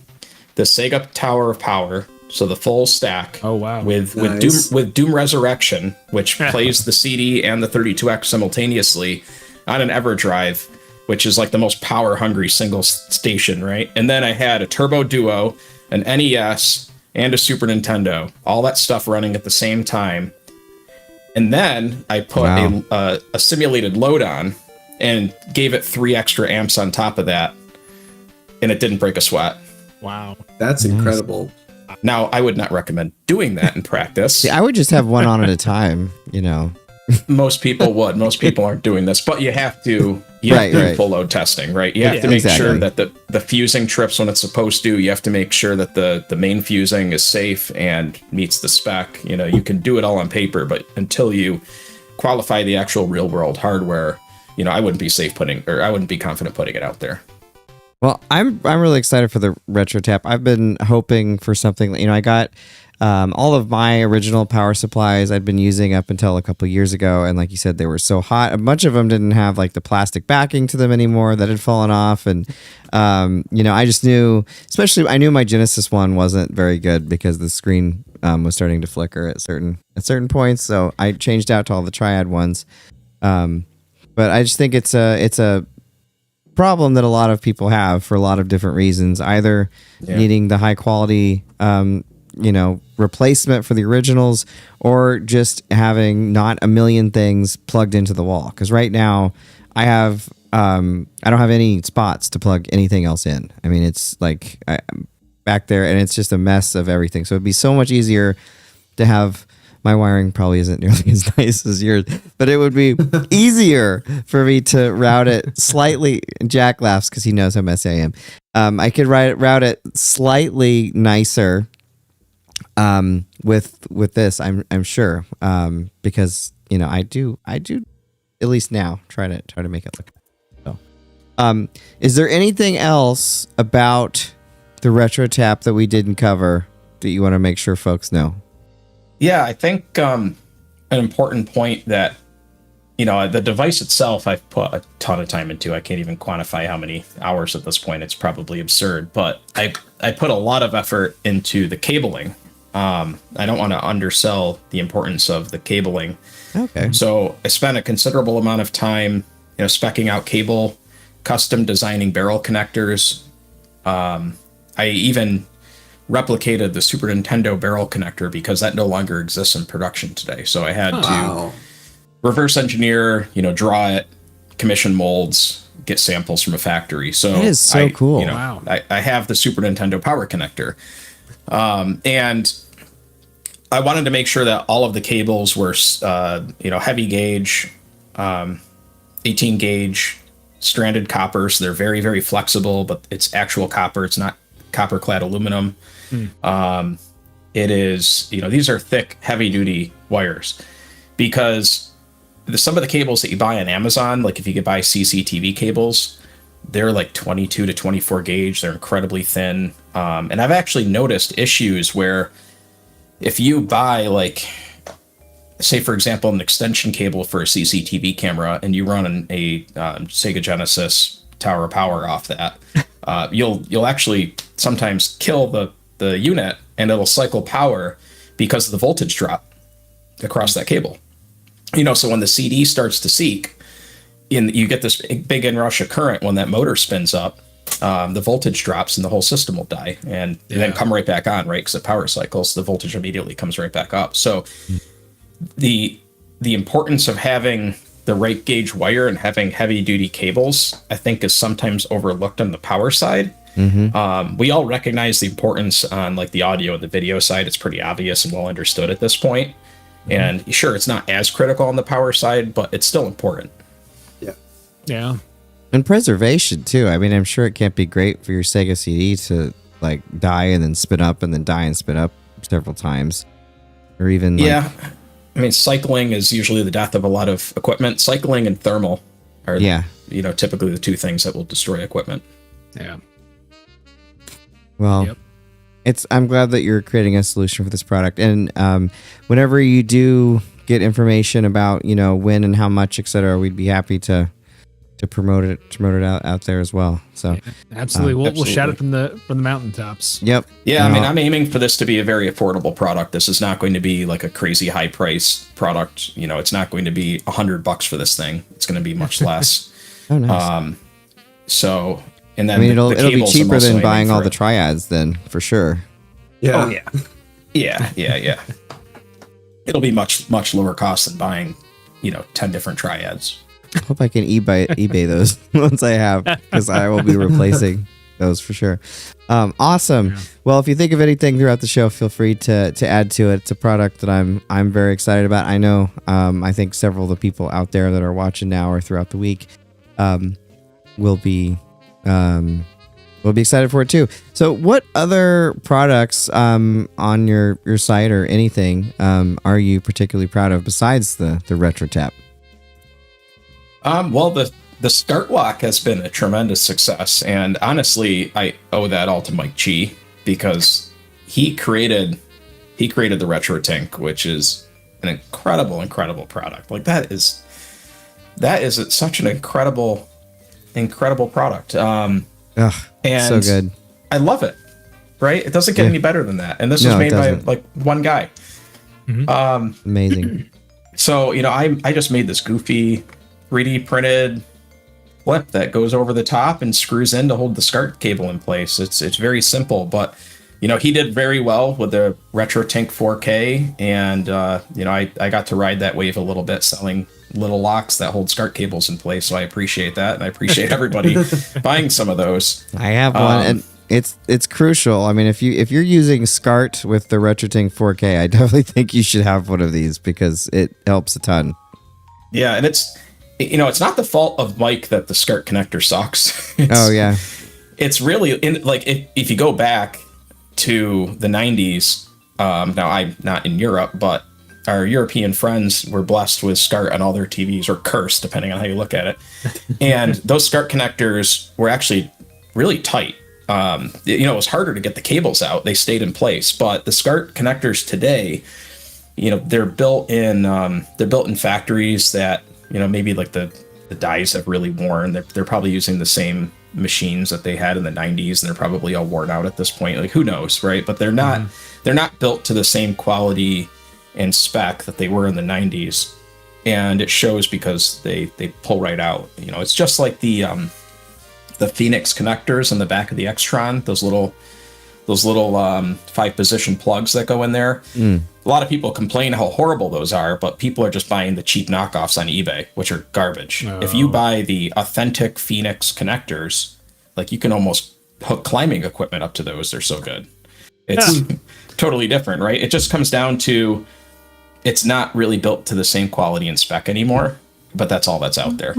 the Sega Tower of Power, so the full stack. Oh wow! With Doom Resurrection, which plays the CD and the 32X simultaneously on an EverDrive, which is like the most power hungry single station, right? And then I had a Turbo Duo, an NES, and a Super Nintendo, all that stuff running at the same time. And then I put a simulated load on and gave it 3 extra amps on top of that, and it didn't break a sweat. Wow. That's incredible. Now, I would not recommend doing that in practice. See, I would just have one on at a time, Most people would. Most people aren't doing this, but you have to do full load testing, right? You have to make sure that the fusing trips when it's supposed to. You have to make sure that the main fusing is safe and meets the spec. You can do it all on paper, but until you qualify the actual real world hardware, I wouldn't be confident putting it out there. Well, I'm really excited for the Retrotap. I've been hoping for something. I got all of my original power supplies I'd been using up until a couple years ago, and like you said, they were so hot. A bunch of them didn't have like the plastic backing to them anymore; that had fallen off. And I just knew, I knew my Genesis one wasn't very good because the screen was starting to flicker at certain points. So I changed out to all the Triad ones. But I just think it's a problem that a lot of people have for a lot of different reasons, either needing the high quality replacement for the originals, or just having not a million things plugged into the wall. Because right now I have I don't have any spots to plug anything else in. I mean, it's like back there, and it's just a mess of everything. So it'd be so much easier to have. My wiring probably isn't nearly as nice as yours, but it would be easier for me to route it slightly. Jack laughs because he knows how messy I am. I could route it slightly nicer with this. I'm sure because I do at least now try to make it look. So, is there anything else about the Retrotap that we didn't cover that you want to make sure folks know? Yeah, I think an important point that, the device itself, I've put a ton of time into. I can't even quantify how many hours at this point. It's probably absurd, but I put a lot of effort into the cabling. I don't want to undersell the importance of the cabling. Okay. So I spent a considerable amount of time, speccing out cable, custom designing barrel connectors. I even replicated the Super Nintendo barrel connector because that no longer exists in production today. So I had to reverse engineer, draw it, commission molds, get samples from a factory. So that is so cool. Wow. I have the Super Nintendo power connector. And I wanted to make sure that all of the cables were, heavy gauge, 18 gauge, stranded copper. So they're very, very flexible, but it's actual copper. It's not copper clad aluminum. It is, these are thick, heavy duty wires, because some of the cables that you buy on Amazon, like if you could buy CCTV cables, they're like 22 to 24 gauge. They're incredibly thin. And I've actually noticed issues where if you buy, like, say, for example, an extension cable for a CCTV camera, and you run a Sega Genesis Tower of Power off that, you'll actually sometimes kill the unit, and it'll cycle power because of the voltage drop across that cable. So when the CD starts to seek, you get this big inrush of current when that motor spins up, the voltage drops and the whole system will die, and then come right back on, right? Because the power cycles, the voltage immediately comes right back up. So the importance of having the right gauge wire and having heavy duty cables, I think, is sometimes overlooked on the power side. We all recognize the importance on like the audio and the video side. It's pretty obvious and well understood at this point. And sure, it's not as critical on the power side, but it's still important. Yeah. And preservation too. I mean, I'm sure it can't be great for your Sega CD to like die and then spin up and then die and spin up several times, or even I mean, cycling is usually the death of a lot of equipment. Cycling and thermal are typically the two things that will destroy equipment. Yeah. Well, I'm glad that you're creating a solution for this product. And whenever you do get information about, when and how much, etc., we'd be happy to promote it out there as well. So Absolutely. We'll shout it from the mountaintops. yep. Yeah, I mean, I'm aiming for this to be a very affordable product. This is not going to be like a crazy high price product. You know, it's not going to be $100 for this thing. It's going to be much less. Oh, nice. So, and then I mean, it'll be cables I'm cheaper also than aiming buying all for the triads then, for sure. Yeah. Oh yeah, yeah. It'll be much lower cost than buying, 10 different triads. I hope I can eBay those once I have, because I will be replacing those for sure. Awesome. Yeah. Well, if you think of anything throughout the show, feel free to add to it. It's a product that I'm very excited about. I know I think several of the people out there that are watching now or throughout the week will be excited for it too. So what other products on your site or anything are you particularly proud of besides the Retrotap? Well, the SCART lock has been a tremendous success, and honestly, I owe that all to Mike Chi, because he created the RetroTink, which is an incredible product. Like that is such an incredible product. And so good. I love it. Right? It doesn't get any better than that. And this was made by like one guy. Mm-hmm. Amazing. So, I just made this goofy 3D printed flip that goes over the top and screws in to hold the SCART cable in place. It's very simple, but he did very well with the RetroTink 4K, and I got to ride that wave a little bit, selling little locks that hold SCART cables in place. So I appreciate that, and I appreciate everybody buying some of those. I have one, and it's crucial. I mean, if you're using SCART with the RetroTink 4K, I definitely think you should have one of these because it helps a ton. Yeah, and it's not the fault of Mike that the SCART connector sucks. It's really if you go back to the 90s. Now I'm not in Europe, but our European friends were blessed with SCART on all their TVs, or cursed, depending on how you look at it. And those SCART connectors were actually really tight. It was harder to get the cables out. They stayed in place, but the SCART connectors today, they're built in factories that, maybe like the dies have really worn. They're probably using the same machines that they had in the 90s, and they're probably all worn out at this point. Like, who knows, right? But they're not built to the same quality and spec that they were in the 90s, and it shows because they pull right out. It's just like the Phoenix connectors in the back of the Xtron, those little 5-position plugs that go in there. A lot of people complain how horrible those are, but people are just buying the cheap knockoffs on eBay, which are garbage. Oh. If you buy the authentic Phoenix connectors, like, you can almost hook climbing equipment up to those. They're so good. It's totally different, right? It just comes down to, it's not really built to the same quality and spec anymore, but that's all that's out there.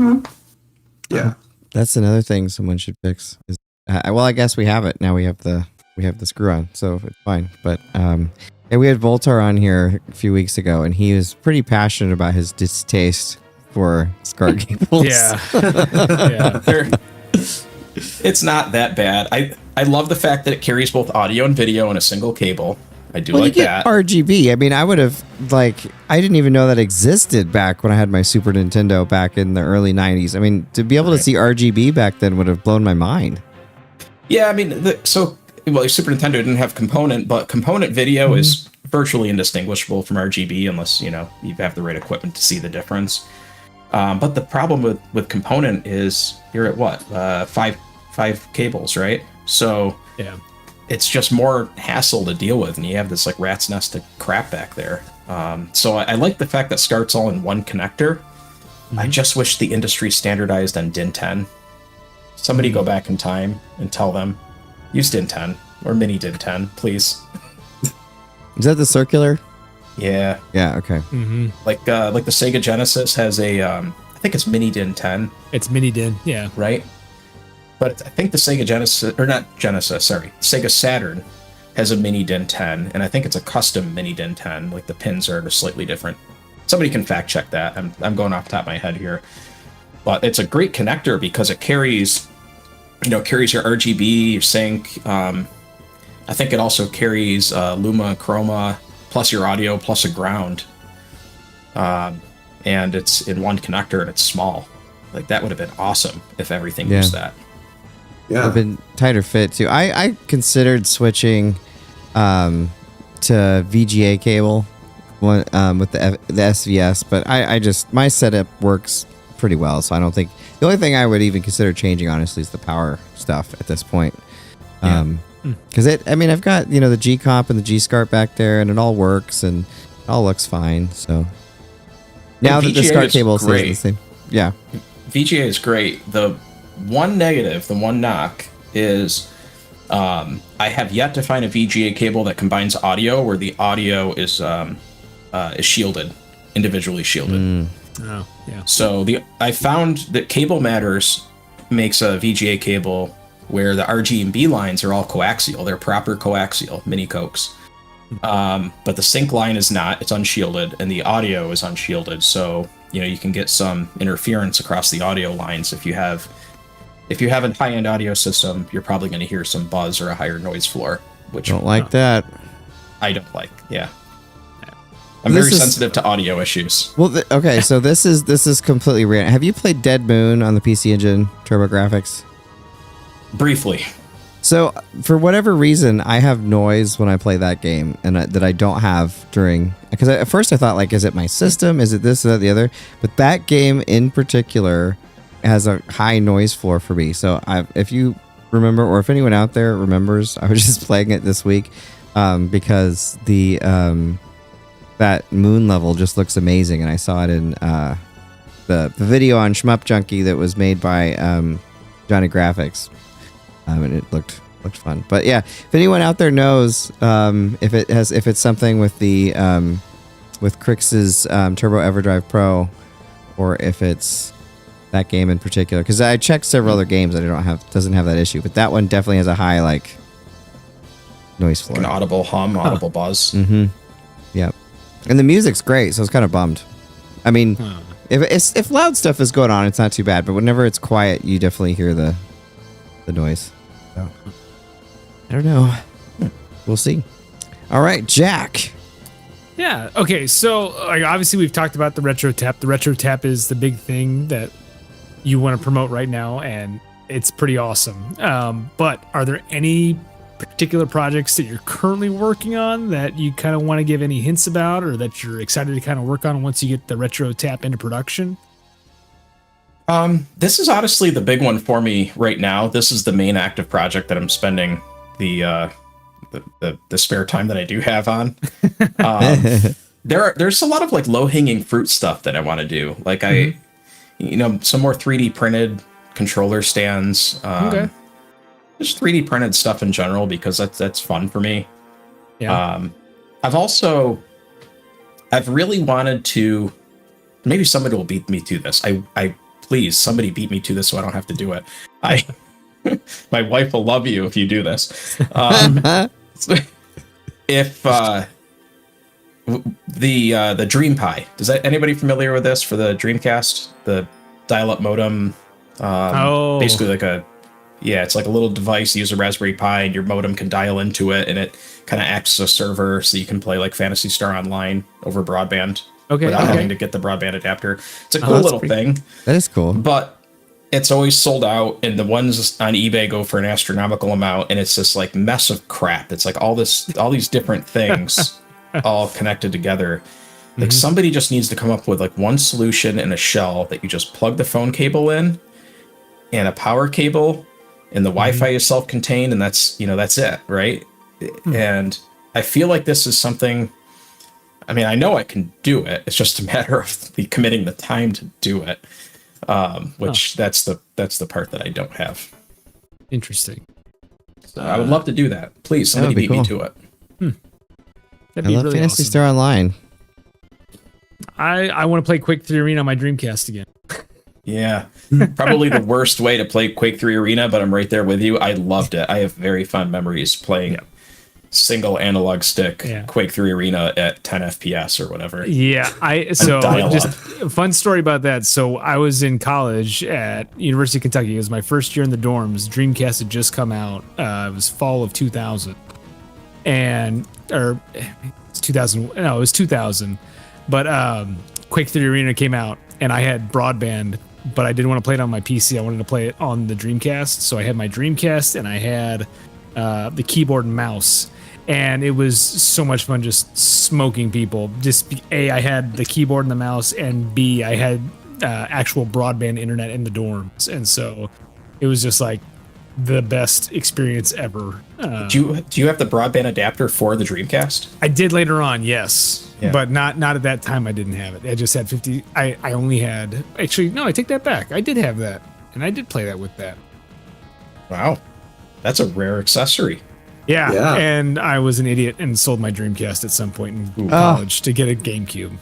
Yeah. That's another thing someone should fix. I guess we have it now. We have the screw on, so it's fine. But we had Voltar on here a few weeks ago, and he was pretty passionate about his distaste for SCART cables. It's not that bad. I love the fact that it carries both audio and video in a single cable. I do like that. RGB. I mean, I would have, I didn't even know that existed back when I had my Super Nintendo back in the early 90s. I mean, to be able to see RGB back then would have blown my mind. Yeah, I mean, your Super Nintendo didn't have component, but component video is virtually indistinguishable from RGB unless, you have the right equipment to see the difference. But the problem with component is you're at five cables, right? So yeah, it's just more hassle to deal with, and you have this rat's nest of crap back there. So I like the fact that SCART's all in one connector. I just wish the industry standardized on DIN 10. Somebody go back in time and tell them, use DIN 10 or mini DIN 10, please. Is that the circular? Yeah. Yeah. Okay. Mm-hmm. Like the Sega Genesis has a, I think it's mini DIN 10. It's mini DIN. Yeah. Right. But I think the Sega Genesis, or not Genesis, sorry, Sega Saturn has a mini DIN 10, and I think it's a custom mini DIN 10. Like, the pins are slightly different. Somebody can fact check that. I'm going off the top of my head here, but it's a great connector because it carries your RGB, your sync. I think it also carries Luma, Chroma, plus your audio, plus a ground. And it's in one connector, and it's small. Like that would have been awesome if everything Yeah. used that. Yeah. I've been tighter fit too. I considered switching to VGA cable with the SVS, but I just my setup works pretty well, so I don't think the only thing I would even consider changing honestly is the power stuff at this point. Because I've got the G comp and the G SCART back there, and it all works and it all looks fine. So now that the VGA SCART is cable stays great. the same, yeah. VGA is great. The one negative, the one knock is I have yet to find a VGA cable that combines audio where the audio is shielded, individually shielded. Oh, yeah. So I found that Cable Matters makes a VGA cable where the RG and B lines are all coaxial. They're proper coaxial, mini coax. But the sync line is not. It's unshielded, and the audio is unshielded. So you can get some interference across the audio lines. If you have a high-end audio system, you're probably going to hear some buzz or a higher noise floor, which Don't like that. I don't like. Yeah, I'm This very is- sensitive to audio issues. Well, okay, so this is completely random. Have you played Dead Moon on the PC Engine TurboGrafx? Briefly, So for whatever reason, I have noise when I play that game, and that I don't have during. Because at first I thought, like, is it my system? Is it this, that, the other? But that game in particular has a high noise floor for me. So if you remember, or if anyone out there remembers, I was just playing it this week because the that moon level just looks amazing, and I saw it in the video on Shmup Junkie that was made by Johnny Graphics. And it looked fun. But yeah, if anyone out there knows if it's something with the with Crix's Turbo EverDrive Pro, or if it's that game in particular, because I checked several other games that doesn't have that issue, but that one definitely has a high noise floor. an audible hum, audible buzz. Mm-hmm. Yep. And the music's great, so I was kind of bummed. I mean, if loud stuff is going on, it's not too bad, but whenever it's quiet, you definitely hear the noise. So, I don't know. We'll see. All right, Jack. Yeah. Okay. So, obviously, we've talked about the Retrotap. The Retrotap is the big thing that you want to promote right now, and it's pretty awesome. But are there any particular projects that you're currently working on that you kind of want to give any hints about, or that you're excited to kind of work on once you get the Retrotap into production? This is honestly the big one for me right now. This is the main active project that I'm spending the spare time that I do have on. There's a lot of low hanging fruit stuff that I want to do. Like some more 3D printed controller stands. Okay. Just 3D printed stuff in general, because that's fun for me. Yeah. I've really wanted to. Maybe somebody will beat me to this. Please, somebody beat me to this so I don't have to do it. My wife will love you if you do this. If the Dream Pi, anybody familiar with this for the Dreamcast? The dial-up modem. Basically it's like a little device. You use a Raspberry Pi, and your modem can dial into it, and it kind of acts as a server, so you can play like Phantasy Star Online over broadband. Without having to get the broadband adapter. It's a cool little thing. That is cool. But it's always sold out, and the ones on eBay go for an astronomical amount, and it's this mess of crap. It's all these different things all connected together. Somebody just needs to come up with one solution in a shell that you just plug the phone cable in, and a power cable, and the Wi-Fi is self-contained, and that's it, right? And I feel like this is something. I mean, I know I can do it. It's just a matter of committing the time to do it, which that's the part that I don't have. Interesting. So I would love to do that. Please, somebody beat me to it. That'd I be love really Phantasy awesome. Star Online. I want to play Quake 3 Arena on my Dreamcast again. Yeah, probably the worst way to play Quake 3 Arena, but I'm right there with you. I loved it. I have very fond memories playing single analog stick Quake 3 Arena at 10 FPS or whatever. Yeah, just a fun story about that. So I was in college at University of Kentucky. It was my first year in the dorms. Dreamcast had just come out. It was fall of 2000. It's 2000. No, it was 2000. But Quake 3 Arena came out, and I had broadband but I didn't want to play it on my PC. I wanted to play it on the Dreamcast. So I had my Dreamcast and I had the keyboard and mouse. And it was so much fun just smoking people. A, I had the keyboard and the mouse, and B, I had actual broadband internet in the dorms. And so it was just like the best experience ever. Do you have the broadband adapter for the Dreamcast? I did later on, yes. Yeah. But not at that time. I didn't have it. I just had 50. I only had, actually, no, I take that back. I did have that. And I did play that with that. Wow. That's a rare accessory. Yeah, and I was an idiot and sold my Dreamcast at some point in college to get a GameCube.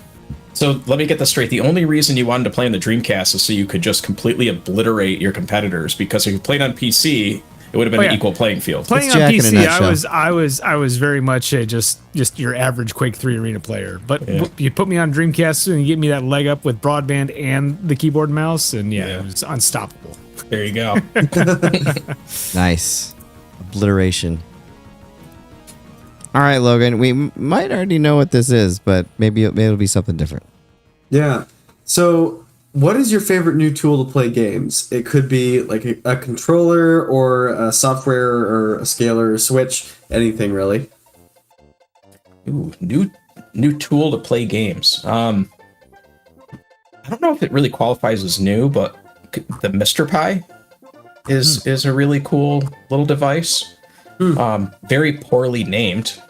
So let me get this straight. The only reason you wanted to play on the Dreamcast is so you could just completely obliterate your competitors, because if you played on PC, it would have been an equal playing field. Playing on PC, I was very much just your average Quake 3 arena player. But you put me on Dreamcast and you get me that leg up with broadband and the keyboard and mouse, and it was unstoppable. There you go. Nice. Obliteration. All right, Logan, we might already know what this is, but maybe it'll be something different. Yeah. So, what is your favorite new tool to play games? It could be like a controller or a software or a scaler or switch, anything really. Ooh, new tool to play games. I don't know if it really qualifies as new, but the Mr. Pi is a really cool little device. Very poorly named.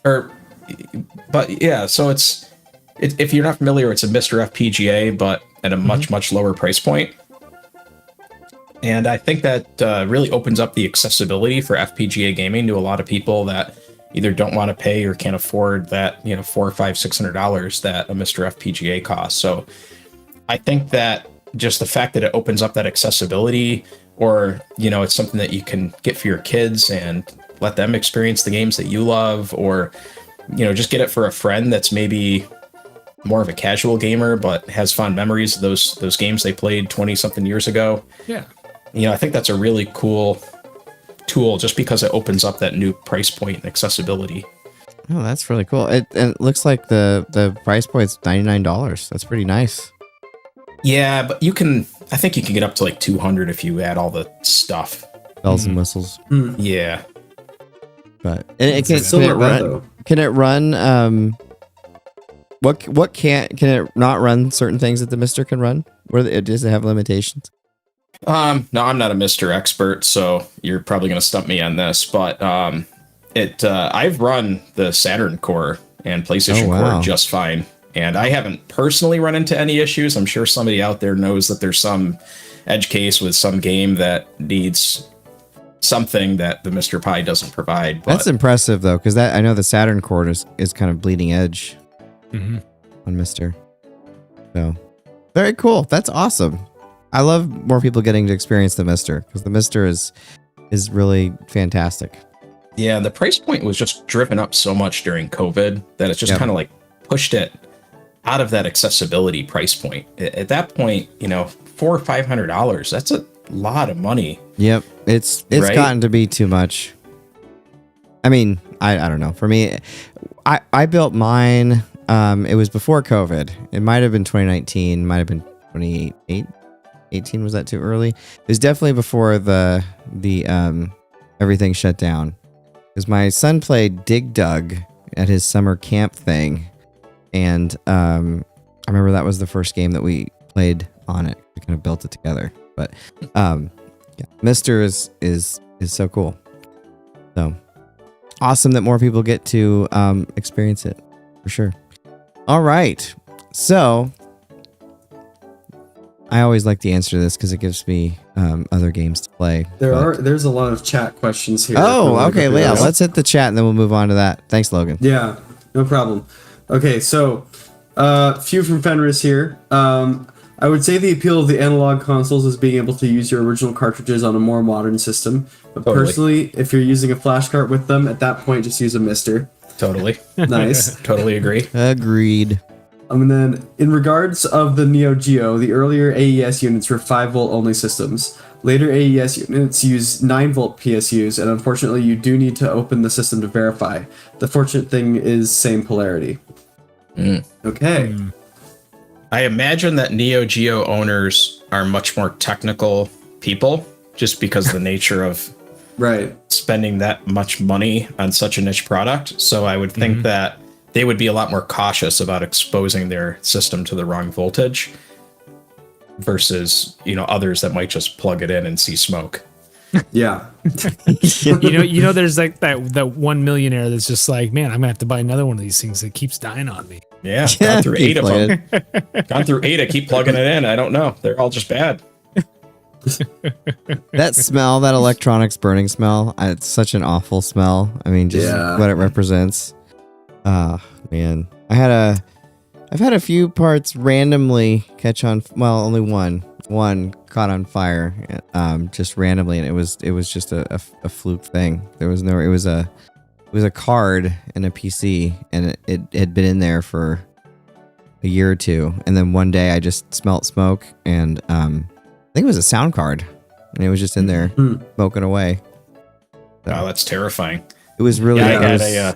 But yeah, so if you're not familiar, it's a Mr. FPGA, but at a much lower price point. And I think that really opens up the accessibility for FPGA gaming to a lot of people that either don't want to pay or can't afford that, $400, $500, $600 that a Mr. FPGA costs. So I think that just the fact that it opens up that accessibility, or, it's something that you can get for your kids and let them experience the games that you love, or, just get it for a friend that's maybe more of a casual gamer, but has fond memories of those games they played 20 something years ago. Yeah. I think that's a really cool tool just because it opens up that new price point and accessibility. Oh, that's really cool. It looks like the price point's $99. That's pretty nice. Yeah, but I think you can get up to like 200 if you add all the stuff. Bells and whistles. Yeah. But can it run what can it not run certain things that the Mister can run? Does it have limitations? No, I'm not a Mr. expert, so you're probably going to stump me on this, but I've run the Saturn core and PlayStation core just fine. And I haven't personally run into any issues. I'm sure somebody out there knows that there's some edge case with some game that needs something that the Mr. Pi doesn't provide. But that's impressive, though, because I know the Saturn cord is kind of bleeding edge on Mr. So, very cool. That's awesome. I love more people getting to experience the Mr. because the Mr. is really fantastic. Yeah, the price point was just driven up so much during COVID that it's just kind of like pushed it out of that accessibility price point. At that point, $400 or $500, that's a lot of money. Yep. It's right? gotten to be too much. I mean, I don't know. For me, I built mine. It was before COVID. It might have been 2019, might have been 2018. Was that too early? It was definitely before the everything shut down. Because my son played Dig Dug at his summer camp thing. And I remember that was the first game that we played on it. We kind of built it together. But Mr. is so cool. So awesome that more people get to experience it for sure. All right. So I always like the answer to this because it gives me other games to play. There's a lot of chat questions here. Oh, okay. Yeah, let's hit the chat and then we'll move on to that. Thanks, Logan. Yeah, no problem. Okay, so few from Fenris here. I would say the appeal of the analog consoles is being able to use your original cartridges on a more modern system. But personally, if you're using a flash cart with them, at that point, just use a Mister. Totally. Nice. Totally agree. Agreed. And then, in regards of the Neo Geo, the earlier AES units were 5-volt only systems. Later AES units use 9-volt PSUs, and unfortunately, you do need to open the system to verify. The fortunate thing is same polarity. Okay. I imagine that Neo Geo owners are much more technical people, just because of the nature of Right. spending that much money on such a niche product. So I would think that they would be a lot more cautious about exposing their system to the wrong voltage versus, others that might just plug it in and see smoke. Yeah. There's like that one millionaire that's just like, man, I'm gonna have to buy another one of these things that keeps dying on me. Yeah, gone through 8 of them. Gone through 8. I keep plugging it in. I don't know. They're all just bad. That smell, that electronics burning smell, it's such an awful smell. I mean, just what it represents. Man, I've had a few parts randomly catch on. Well, only one caught on fire, just randomly, and it was just a fluke thing. There was no. It was a card and a PC, and it had been in there for a year or two, and then one day I just smelt smoke, and I think it was a sound card, and it was just in there smoking away. So, wow, that's terrifying. it was really. Yeah,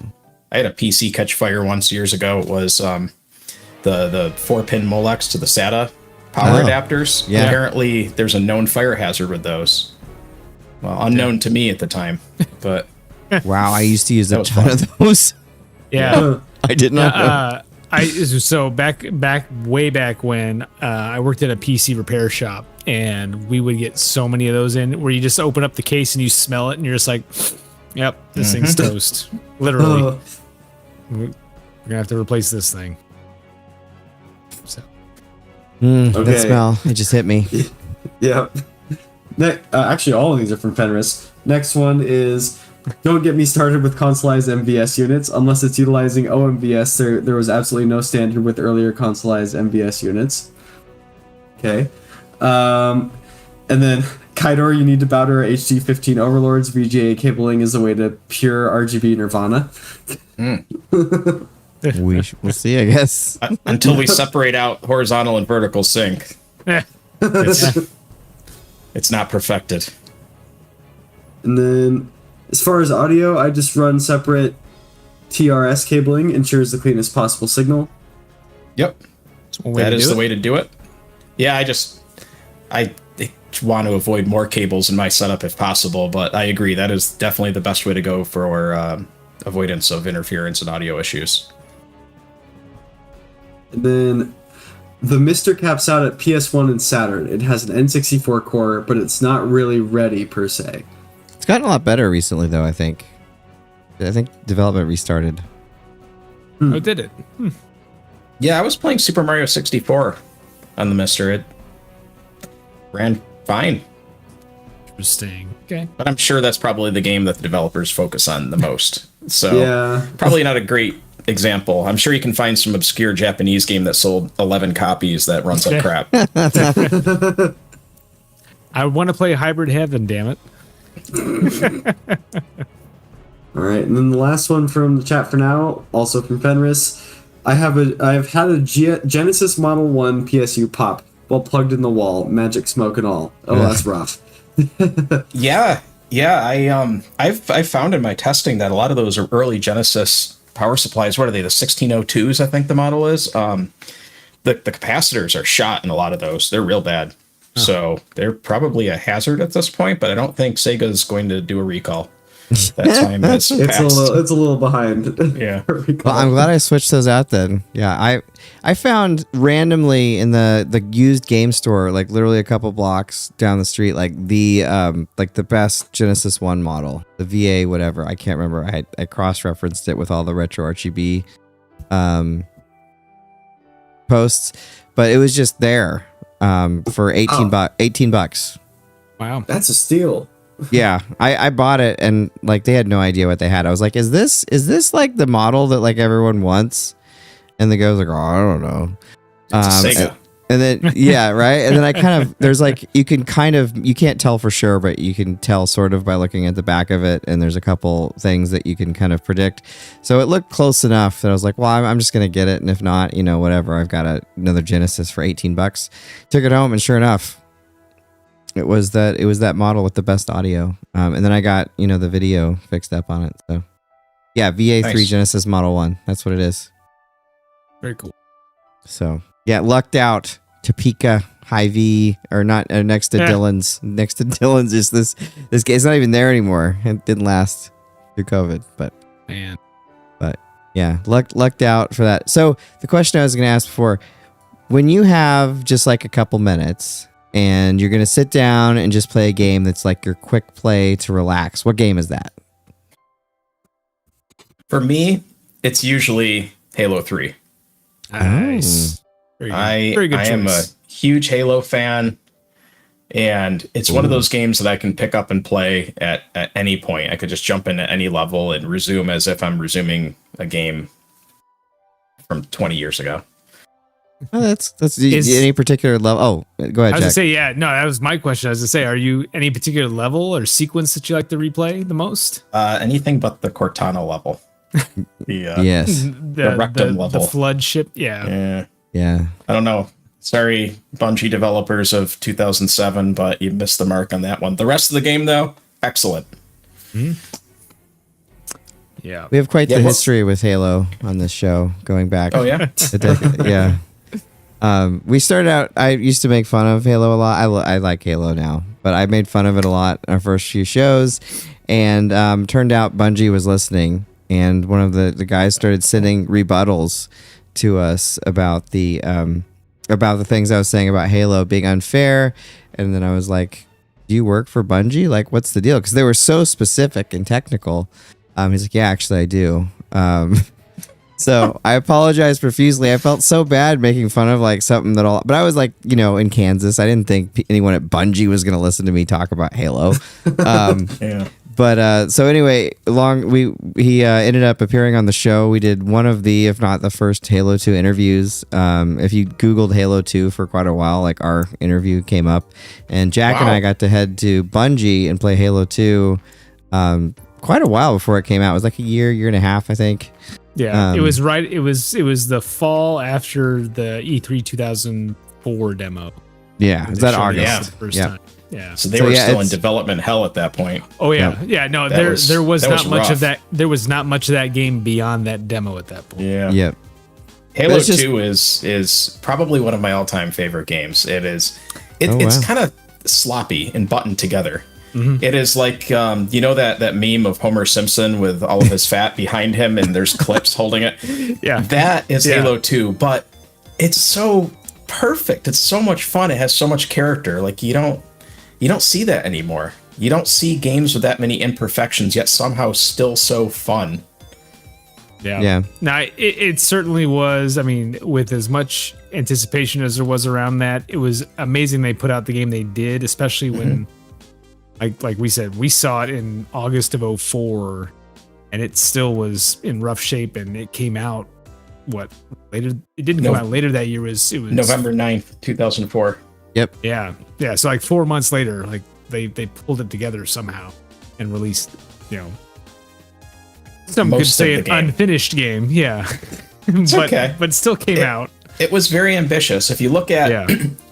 I had a PC catch fire once years ago. It was the 4-pin Molex to the SATA power adapters. Yeah. Apparently, there's a known fire hazard with those. Well, unknown to me at the time, but Wow, I used to use a was ton of those. Yeah. I did not know. Way back when I worked at a PC repair shop, and we would get so many of those in where you just open up the case and you smell it and you're just like, yep, this thing's toast. Literally. We're gonna have to replace this thing. So That smell, it just hit me. Yeah. Actually, all of these are from Fenris. Next one is, don't get me started with consoleized MVS units. Unless it's utilizing OMVS, there was absolutely no standard with earlier consoleized MVS units. Okay. And then, Kytor, you need to bow to our HD15 overlords. VGA cabling is the way to pure RGB nirvana. We'll see, I guess. until we separate out horizontal and vertical sync, it's not perfected. And then, as far as audio, I just run separate TRS cabling, ensures the cleanest possible signal. Yep. That is the way to do it. Yeah, I want to avoid more cables in my setup if possible, but I agree that is definitely the best way to go for avoidance of interference and audio issues. And then the Mr. caps out at PS1 and Saturn. It has an N64 core, but it's not really ready per se. It's gotten a lot better recently, though, I think. I think development restarted. Oh, did it? Yeah, I was playing Super Mario 64 on the Mister. It ran fine. Interesting. Okay. But I'm sure that's probably the game that the developers focus on the most. So Yeah. probably not a great example. I'm sure you can find some obscure Japanese game that sold 11 copies that runs like crap. I want to play Hybrid Heaven, damn it. All right, and then the last one from the chat for now, also from Fenris. I've had a Genesis Model 1 PSU pop while plugged in the wall, magic smoke and all. Oh, that's rough. Yeah. I've found in my testing that a lot of those are early Genesis power supplies. What are they? The 1602s, I think the model is. The capacitors are shot in a lot of those. They're real bad. So they're probably a hazard at this point, but I don't think Sega's going to do a recall. That time has passed. It's a little behind. Yeah. Well, I'm glad I switched those out then. Yeah, I found randomly in the used game store, like literally a couple blocks down the street, like the best Genesis 1 model, the VA whatever. I can't remember. I cross-referenced it with all the retro RGB posts, but it was just there for 18 bucks. Wow. That's a steal. Yeah, I bought it, and like they had no idea what they had. I was like, is this like the model that like everyone wants? And the guy was like, oh, I don't know. Sega. And then yeah, right. And then I kind of there's like you can't tell for sure, but you can tell sort of by looking at the back of it, and there's a couple things that you can kind of predict. So it looked close enough that I was like, well, I'm just gonna get it, and if not, whatever. I've got another Genesis for 18 bucks. Took it home, and sure enough, it was that model with the best audio. And then I got, the video fixed up on it. So yeah, VA3 Nice. Genesis Model 1. That's what it is. Very cool. So Yeah, lucked out. Topeka, Hy-Vee, or not next to Dylan's. Next to Dylan's is this game. It's not even there anymore. It didn't last through COVID, but yeah, lucked out for that. So the question I was going to ask before, when you have just like a couple minutes and you're going to sit down and just play a game that's like your quick play to relax, what game is that? For me, it's usually Halo 3. Nice. Very good. I am a huge Halo fan, and it's one of those games that I can pick up and play at any point. I could just jump in at any level and resume as if I'm resuming a game from 20 years ago. Oh, that's any particular level. Oh, go ahead, I was Jack. gonna say, yeah, no, that was my question. I was gonna say, are you any particular level or sequence that you like to replay the most? Anything but the Cortana level. Yes. The rectum level. The flood ship. Yeah. Yeah. I don't know. Sorry, Bungie developers of 2007, but you missed the mark on that one. The rest of the game, though, excellent. Yeah. We have quite the history with Halo on this show, going back. Oh, yeah? Yeah. We started out, I used to make fun of Halo a lot. I like Halo now, but I made fun of it a lot in our first few shows. And turned out Bungie was listening. And one of the guys started sending rebuttals to us about the things I was saying about Halo being unfair. And then I was like, do you work for Bungie? Like, what's the deal? Because they were so specific and technical. He's like, yeah, actually I do. So I apologize profusely. I felt so bad making fun of like something but I was like, in Kansas. I didn't think anyone at Bungie was going to listen to me talk about Halo. Yeah. But so anyway, he ended up appearing on the show. We did one of the, if not the first Halo 2 interviews. If you Googled Halo 2 for quite a while, like our interview came up, and Jack and I got to head to Bungie and play Halo 2 quite a while before it came out. It was like a year and a half, I think. Yeah, it was right. It was the fall after the E3 2004 demo. Yeah, is that August? Yeah. The first time. Yeah. So they were still in development hell at that point. Oh yeah, yeah. No, there was not much rough. of that. There was not much of that game beyond that demo at that point. Yeah. Yep. Halo 2 is probably one of my all-time favorite games. It's kind of sloppy and buttoned together. Mm-hmm. It is like that meme of Homer Simpson with all of his fat behind him and there's clips holding it. Yeah. That is Halo 2, but it's so perfect. It's so much fun. It has so much character. Like you don't see that anymore. You don't see games with that many imperfections yet somehow still so fun. Yeah. Now it certainly was. I mean, with as much anticipation as there was around that, it was amazing they put out the game they did, especially when like we said, we saw it in August of 2004 and it still was in rough shape, and it came out later. It didn't come out later that year. It was November 9th, 2004. Yep. Yeah. So like 4 months later, like they pulled it together somehow and released, some could say an unfinished game. Yeah. But still came out. It was very ambitious. If you look at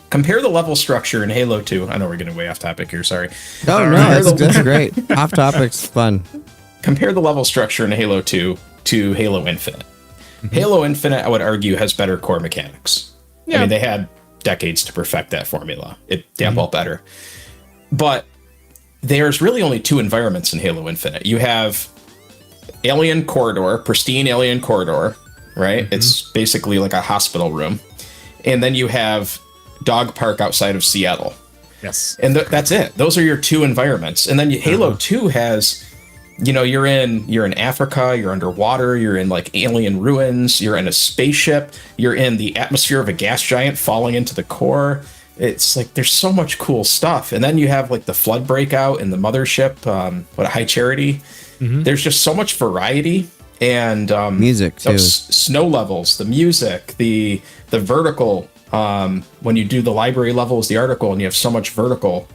compare the level structure in Halo 2. I know we're getting way off topic here, sorry. Oh no, that's great. Off topic's fun. Compare the level structure in Halo 2 to Halo Infinite. Mm-hmm. Halo Infinite, I would argue, has better core mechanics. Yeah. I mean, they had decades to perfect that formula. It damn well better. But there's really only two environments in Halo Infinite. You have Alien Corridor, pristine Alien Corridor, right? Mm-hmm. It's basically like a hospital room. And then you have Dog Park outside of Seattle. Yes. And that's it. Those are your two environments. And then Halo 2 has, you're in Africa, you're underwater, you're in like alien ruins, you're in a spaceship, you're in the atmosphere of a gas giant falling into the core. It's like there's so much cool stuff. And then you have like the flood breakout in the mothership, High Charity. Mm-hmm. There's just so much variety. And music too. Snow levels, the music, the vertical. When you do the library levels, the article, and you have so much vertical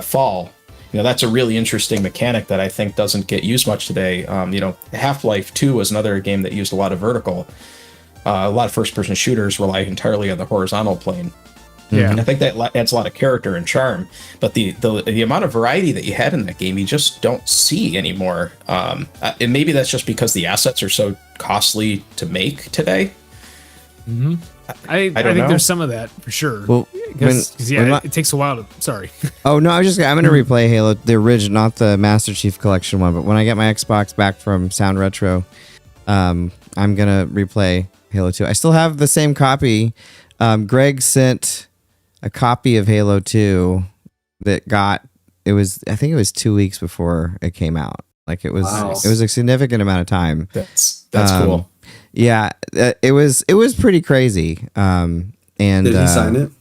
fall. That's a really interesting mechanic that I think doesn't get used much today. Half-Life 2 was another game that used a lot of vertical. A lot of first-person shooters rely entirely on the horizontal plane. Yeah, and I think that adds a lot of character and charm. But the amount of variety that you had in that game, you just don't see anymore. And maybe that's just because the assets are so costly to make today. Mm-hmm. I think know. there's some of that for sure. Well, Because when it takes a while to. Sorry. Oh no, I'm gonna replay Halo, the original, not the Master Chief Collection one. But when I get my Xbox back from Sound Retro, I'm gonna replay Halo 2. I still have the same copy. Greg sent a copy of Halo 2 that I think it was 2 weeks before it came out. Like it was a significant amount of time. That's cool. Yeah, it was pretty crazy. And Did he sign it?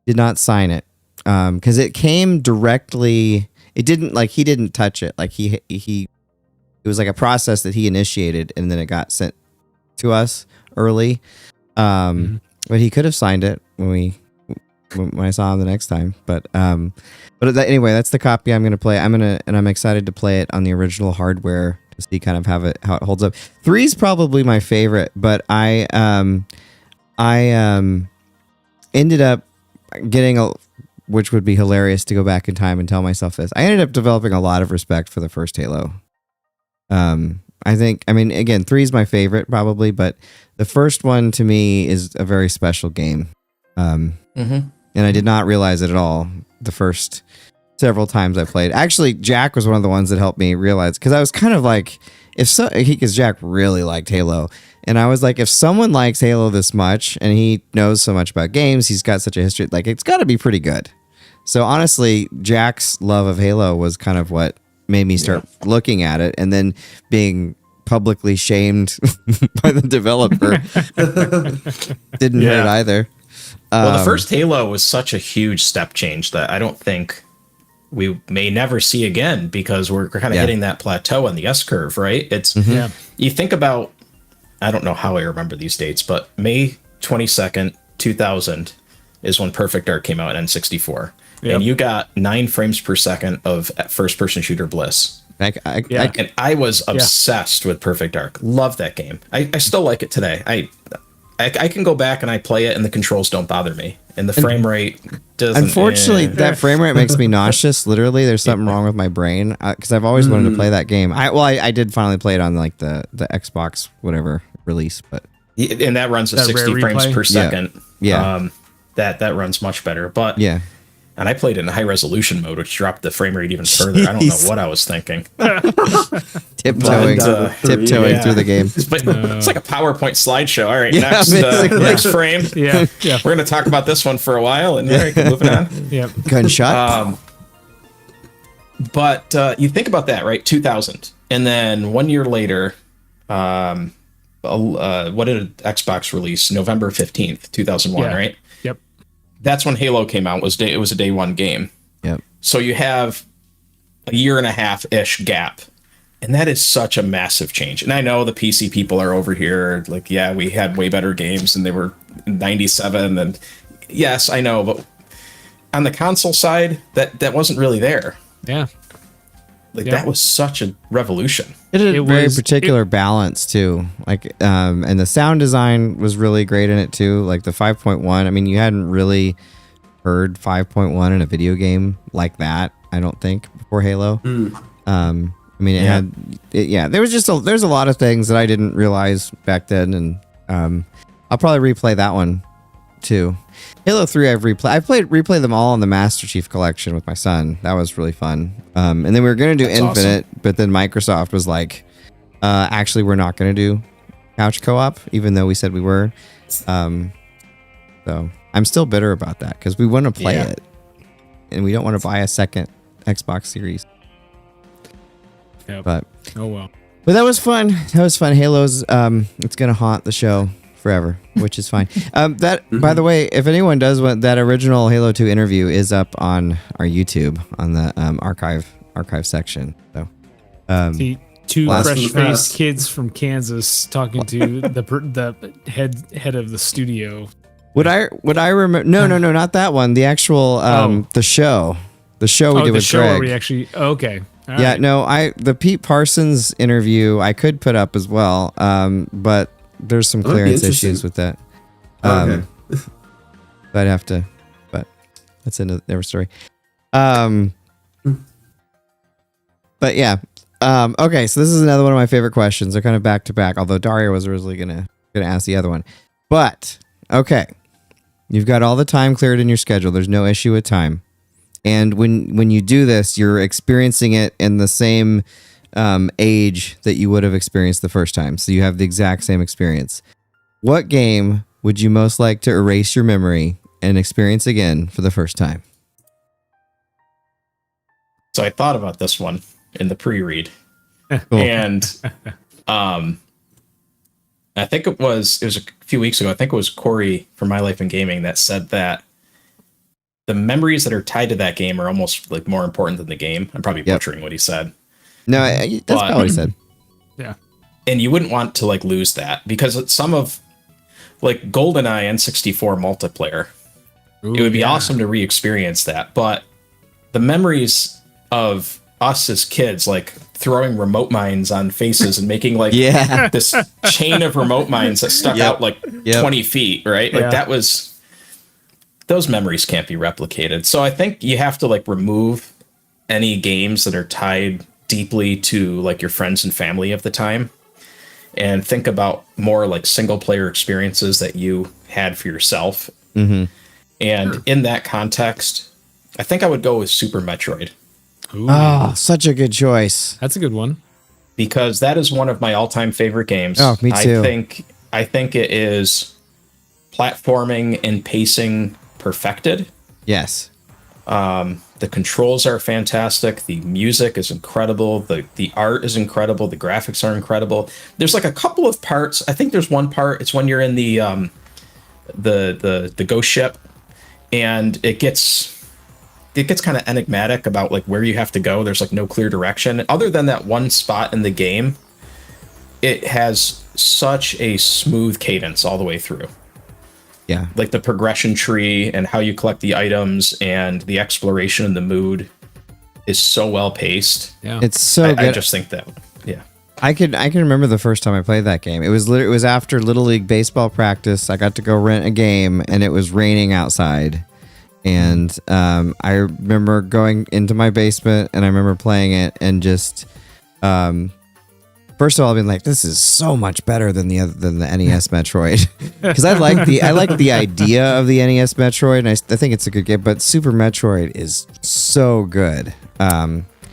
Did not sign it because it came directly. It didn't he didn't touch it. Like he it was like a process that he initiated, and then it got sent to us early. But he could have signed it when I saw him the next time. But anyway, that's the copy I'm gonna play. I'm excited to play it on the original hardware to see kind of how it holds up. 3 is probably my favorite, but I ended up getting which would be hilarious to go back in time and tell myself this. I ended up developing a lot of respect for the first Halo. Again, 3 is my favorite probably, but the first one to me is a very special game. And I did not realize it at all the first several times I played. Actually, Jack was one of the ones that helped me realize, because I was kind of like, because Jack really liked Halo. And I was like, if someone likes Halo this much and he knows so much about games, he's got such a history, like it's got to be pretty good. So honestly, Jack's love of Halo was kind of what made me start looking at it, and then being publicly shamed by the developer didn't hurt either. Well, the first Halo was such a huge step change that I don't think we may never see again, because we're kind of hitting that plateau on the S curve, right? It's you think about, I don't know how I remember these dates, but May 22nd, 2000 is when Perfect Dark came out in N64. And you got 9 frames per second of first-person shooter bliss. And I was obsessed with Perfect Dark. Love that game. I still like it today. I can go back and I play it, and the controls don't bother me, and the frame rate doesn't. Unfortunately, that frame rate makes me nauseous. Literally, there's something wrong with my brain, because I've always wanted to play that game. I did finally play it on like the Xbox whatever release, but and that runs at 60 frames per second. Yeah. That runs much better. But yeah. And I played it in high resolution mode, which dropped the frame rate even further. I don't know what I was thinking. Tiptoeing through the game. It's like a PowerPoint slideshow. All right, next frame. Yeah. We're going to talk about this one for a while, and moving on. Yeah. Gunshot. But you think about that, right? 2000, and then 1 year later, what did Xbox release? November 15th, 2001, right? Yep. That's when Halo came out. It was a day one game. Yep. So you have a year and a half-ish gap. And that is such a massive change. And I know the PC people are over here like, yeah, we had way better games and they were in 97. And yes, I know. But on the console side, that wasn't really there. Yeah. That was such a revolution. It had a very particular balance too. Like, and the sound design was really great in it too. Like the 5.1. I mean, you hadn't really heard 5.1 in a video game like that, I don't think, before Halo. I mean, there was there's a lot of things that I didn't realize back then, and I'll probably replay that one too. Halo 3 I've replayed them all on the Master Chief Collection with my son. That was really fun. And then we were going to do Infinite, but then Microsoft was like, actually, we're not going to do couch co-op, even though we said we were. So I'm still bitter about that, because we want to play it, and we don't want to buy a second Xbox Series. Yep. But well. But that was fun. Halo's it's gonna haunt the show forever, which is fine. By the way, if anyone does want, that original Halo 2 interview is up on our YouTube on the archive section. So the two fresh-faced kids from Kansas talking to the head of the studio. Would I remember? No, not that one. The actual the show we did with Greg. Where we actually okay. All yeah, right. no, the Pete Parsons interview I could put up as well, but there's some clearance issues with that. Okay. So I'd have to, but that's another story. But yeah, okay. So this is another one of my favorite questions. They're kind of back to back. Although Darria was originally gonna ask the other one, but Okay. You've got all the time cleared in your schedule. There's no issue with time. And when you do this, you're experiencing it in the same age that you would have experienced the first time. So you have the exact same experience. What game would you most like to erase your memory and experience again for the first time? So I thought about this one in the pre-read. Cool. And I think it was a few weeks ago. I think it was Corey from My Life in Gaming that said that the memories that are tied to that game are almost like more important than the game. I'm probably butchering what he said. No, that's probably what he said. Yeah. And you wouldn't want to like lose that because some of like GoldenEye N64 multiplayer, it would be awesome to re-experience that. But the memories of us as kids, like throwing remote mines on faces and making like this chain of remote mines that stuck out like 20 feet, right? Like that was, those memories can't be replicated. So I think you have to like remove any games that are tied deeply to like your friends and family of the time and think about more like single player experiences that you had for yourself. Mm-hmm. And in that context, I think I would go with Super Metroid. Ooh. Oh, such a good choice. That's a good one. Because that is one of my all-time favorite games. Oh, me too. I think it is platforming and pacing perfected. Yes. The controls are fantastic. The music is incredible. The art is incredible. The graphics are incredible. There's like a couple of parts. I think there's one part. It's when you're in the ghost ship, and it gets kind of enigmatic about like where you have to go. There's like no clear direction. Other than that one spot in the game, it has such a smooth cadence all the way through. Yeah. Like the progression tree and how you collect the items and the exploration and the mood is so well paced. Yeah. It's so good. I just think that, yeah. I can remember the first time I played that game. It was after Little League baseball practice. I got to go rent a game, and it was raining outside. And I remember going into my basement, and I remember playing it, and just first of all, being like, "This is so much better than the NES Metroid," because I like the idea of the NES Metroid, and I think it's a good game. But Super Metroid is so good.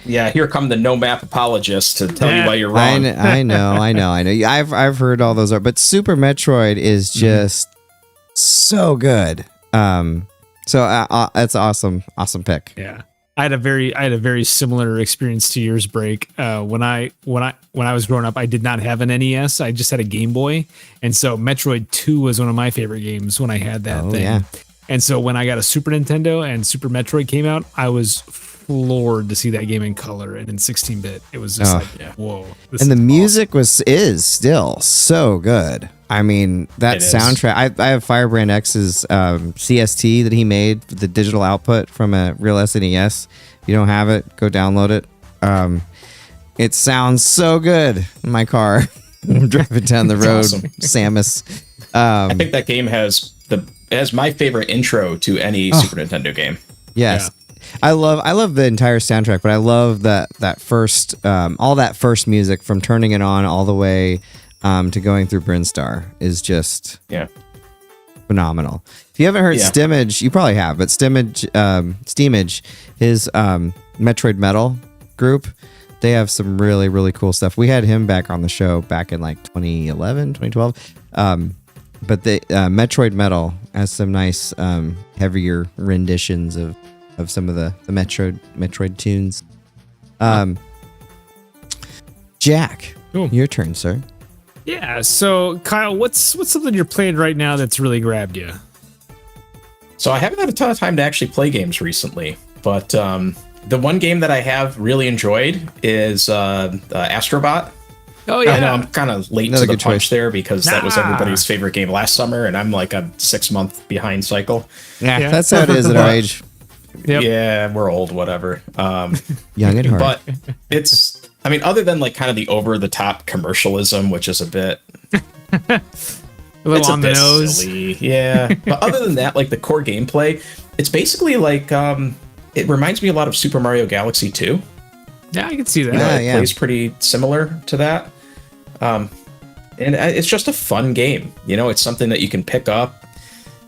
Yeah, here come the no map apologists to tell you why you're wrong. I know. I've heard all those, but Super Metroid is just so good. So that's awesome pick. Yeah. I had a very similar experience to yours, Break. When I was growing up, I did not have an NES. I just had a Game Boy, and so Metroid 2 was one of my favorite games when I had that thing. Yeah. And so when I got a Super Nintendo and Super Metroid came out, I was floored to see that game in color and in 16-bit. It was just whoa. And the music is still so good. I mean, that soundtrack. I have Firebrand X's CST that he made, the digital output from a real SNES. If you don't have it, go download it. It sounds so good in my car. I'm driving down the road, awesome. Samus. I think that game has my favorite intro to any Super Nintendo game. Yes. Yeah. I love the entire soundtrack, but I love that first all that first music from turning it on all the way to going through Brinstar is just phenomenal. If you haven't heard Steamage, you probably have, but Steamage, his Metroid Metal group, they have some really, really cool stuff. We had him back on the show back in like 2011, 2012. But the Metroid Metal has some nice heavier renditions of some of the Metroid tunes. Jack, your turn, sir. Yeah. So, Kyle, what's something you're playing right now that's really grabbed you? So I haven't had a ton of time to actually play games recently, but the one game that I have really enjoyed is Astrobot. Oh yeah, I know I'm kind of late to the punch there because that was everybody's favorite game last summer, and I'm like a 6-month behind cycle. Yeah, that's how it is at our age. Yep. Yeah, we're old, whatever. Young at heart. But it's, I mean, other than like kind of the over-the-top commercialism, which is a bit... a little on the nose. Silly. Yeah. But other than that, like the core gameplay, it's basically like, it reminds me a lot of Super Mario Galaxy 2. Yeah, I can see that. It plays pretty similar to that. And it's just a fun game. You know, it's something that you can pick up.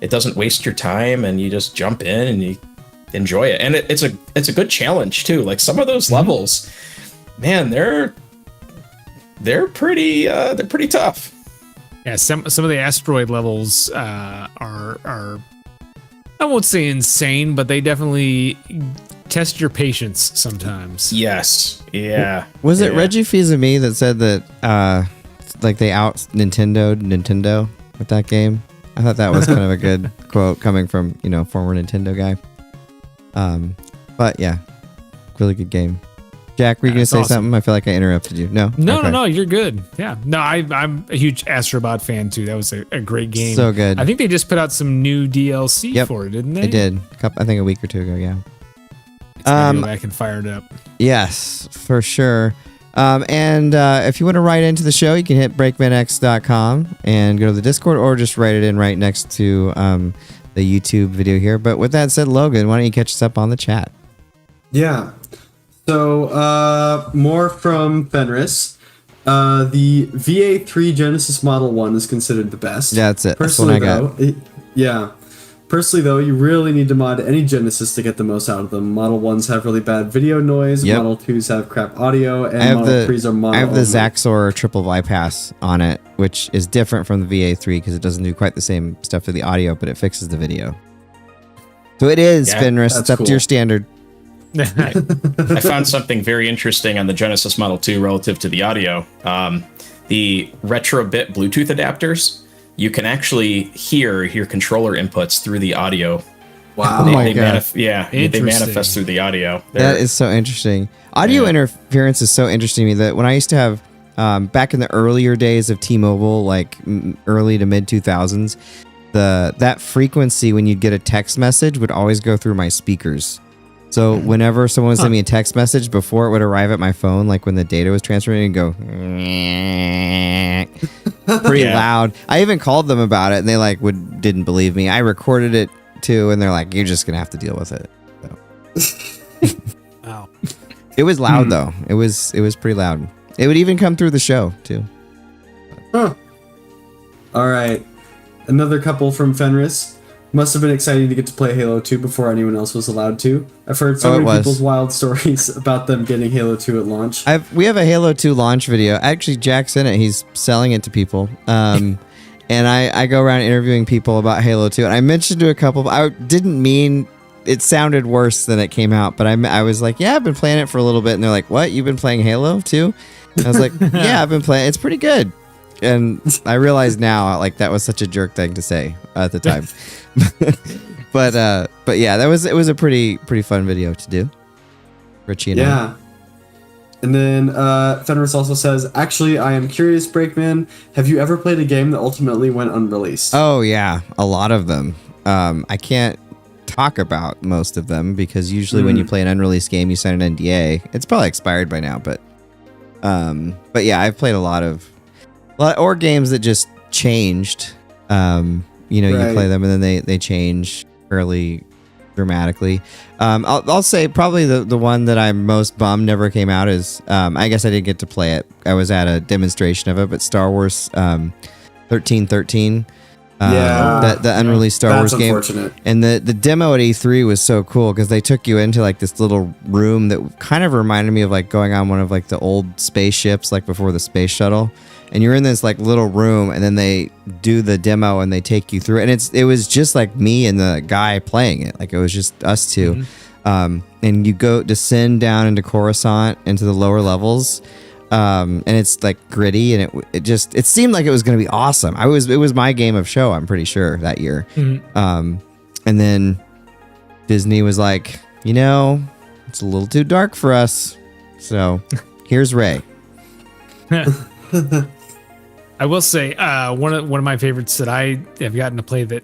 it doesn't waste your time, and you just jump in and you enjoy it. And it's a good challenge too. Like some of those levels, man, they're pretty tough. Yeah, some of the asteroid levels are I won't say insane, but they definitely test your patience sometimes. Yes. Yeah. Was it Reggie Fils-Aimé that said that like they out Nintendo with that game? I thought that was kind of a good quote coming from, former Nintendo guy. But yeah, really good game. Jack, were you going to say something? I feel like I interrupted you. No? Okay. No, you're good. Yeah. No, I'm a huge Astrobot fan too. That was a great game. So good. I think they just put out some new DLC for it, didn't they? They did. I think a week or two ago, yeah. Go back and fire it up. Yes, for sure. And if you want to write into the show, you can hit breakmanx.com and go to the Discord, or just write it in right next to the YouTube video here. But with that said, Logan, why don't you catch us up on the chat? Yeah. So, more from Fenris. The VA3 Genesis Model 1 is considered the best. Yeah, that's it. Personally, that's what I got. Personally, though, you really need to mod any Genesis to get the most out of them. Model 1s have really bad video noise, Model 2s have crap audio, and Model 3s are mono. I have the Zaxor triple bypass on it, which is different from the VA3 because it doesn't do quite the same stuff to the audio, but it fixes the video. So it is, Fenris. It's up to your standard. I found something very interesting on the Genesis Model 2 relative to the audio. The Retrobit Bluetooth adapters, you can actually hear your controller inputs through the audio. Wow. They manifest through the audio. That is so interesting. Audio interference is so interesting to me that when I used to have, back in the earlier days of T-Mobile, like early to mid 2000s, that frequency when you'd get a text message would always go through my speakers. So whenever someone would send me a text message, before it would arrive at my phone, like when the data was transferring, it'd go pretty loud. I even called them about it, and they didn't believe me. I recorded it too, and they're like, "You're just gonna have to deal with it." So. Wow. It was loud though. It was pretty loud. It would even come through the show too. Huh. All right. Another couple from Fenris. Must have been exciting to get to play Halo 2 before anyone else was allowed to. I've heard so many people's wild stories about them getting Halo 2 at launch. We have a Halo 2 launch video. Actually, Jack's in it. He's selling it to people. And I go around interviewing people about Halo 2. And I mentioned to a couple, I didn't mean, it sounded worse than it came out. But I was like, yeah, I've been playing it for a little bit. And they're like, what? You've been playing Halo 2? I was like, yeah, I've been playing. It's pretty good. And I realize now, that was such a jerk thing to say at the time. but yeah, it was a pretty fun video to do. Richie and I. And then Fenris also says, actually, I am curious, Breakman, have you ever played a game that ultimately went unreleased? Oh yeah, a lot of them. I can't talk about most of them because usually when you play an unreleased game, you sign an NDA. It's probably expired by now, but yeah, I've played a lot or games that just changed. You play them and then they change fairly dramatically. I'll say probably the one that I'm most bummed never came out is, I guess I didn't get to play it. I was at a demonstration of it, but Star Wars 1313. The unreleased Star Wars game. And the demo at E3 was so cool because they took you into this little room that kind of reminded me of going on one of the old spaceships before the space shuttle. And you're in this little room, and then they do the demo and they take you through it. And it was just me and the guy playing it. It was just us two. And you descend down into Coruscant, into the lower levels. And it's gritty, and it seemed like it was going to be awesome. It was my game of show, I'm pretty sure, that year. And then Disney was like, it's a little too dark for us. So here's Ray. I will say one of my favorites that I have gotten to play that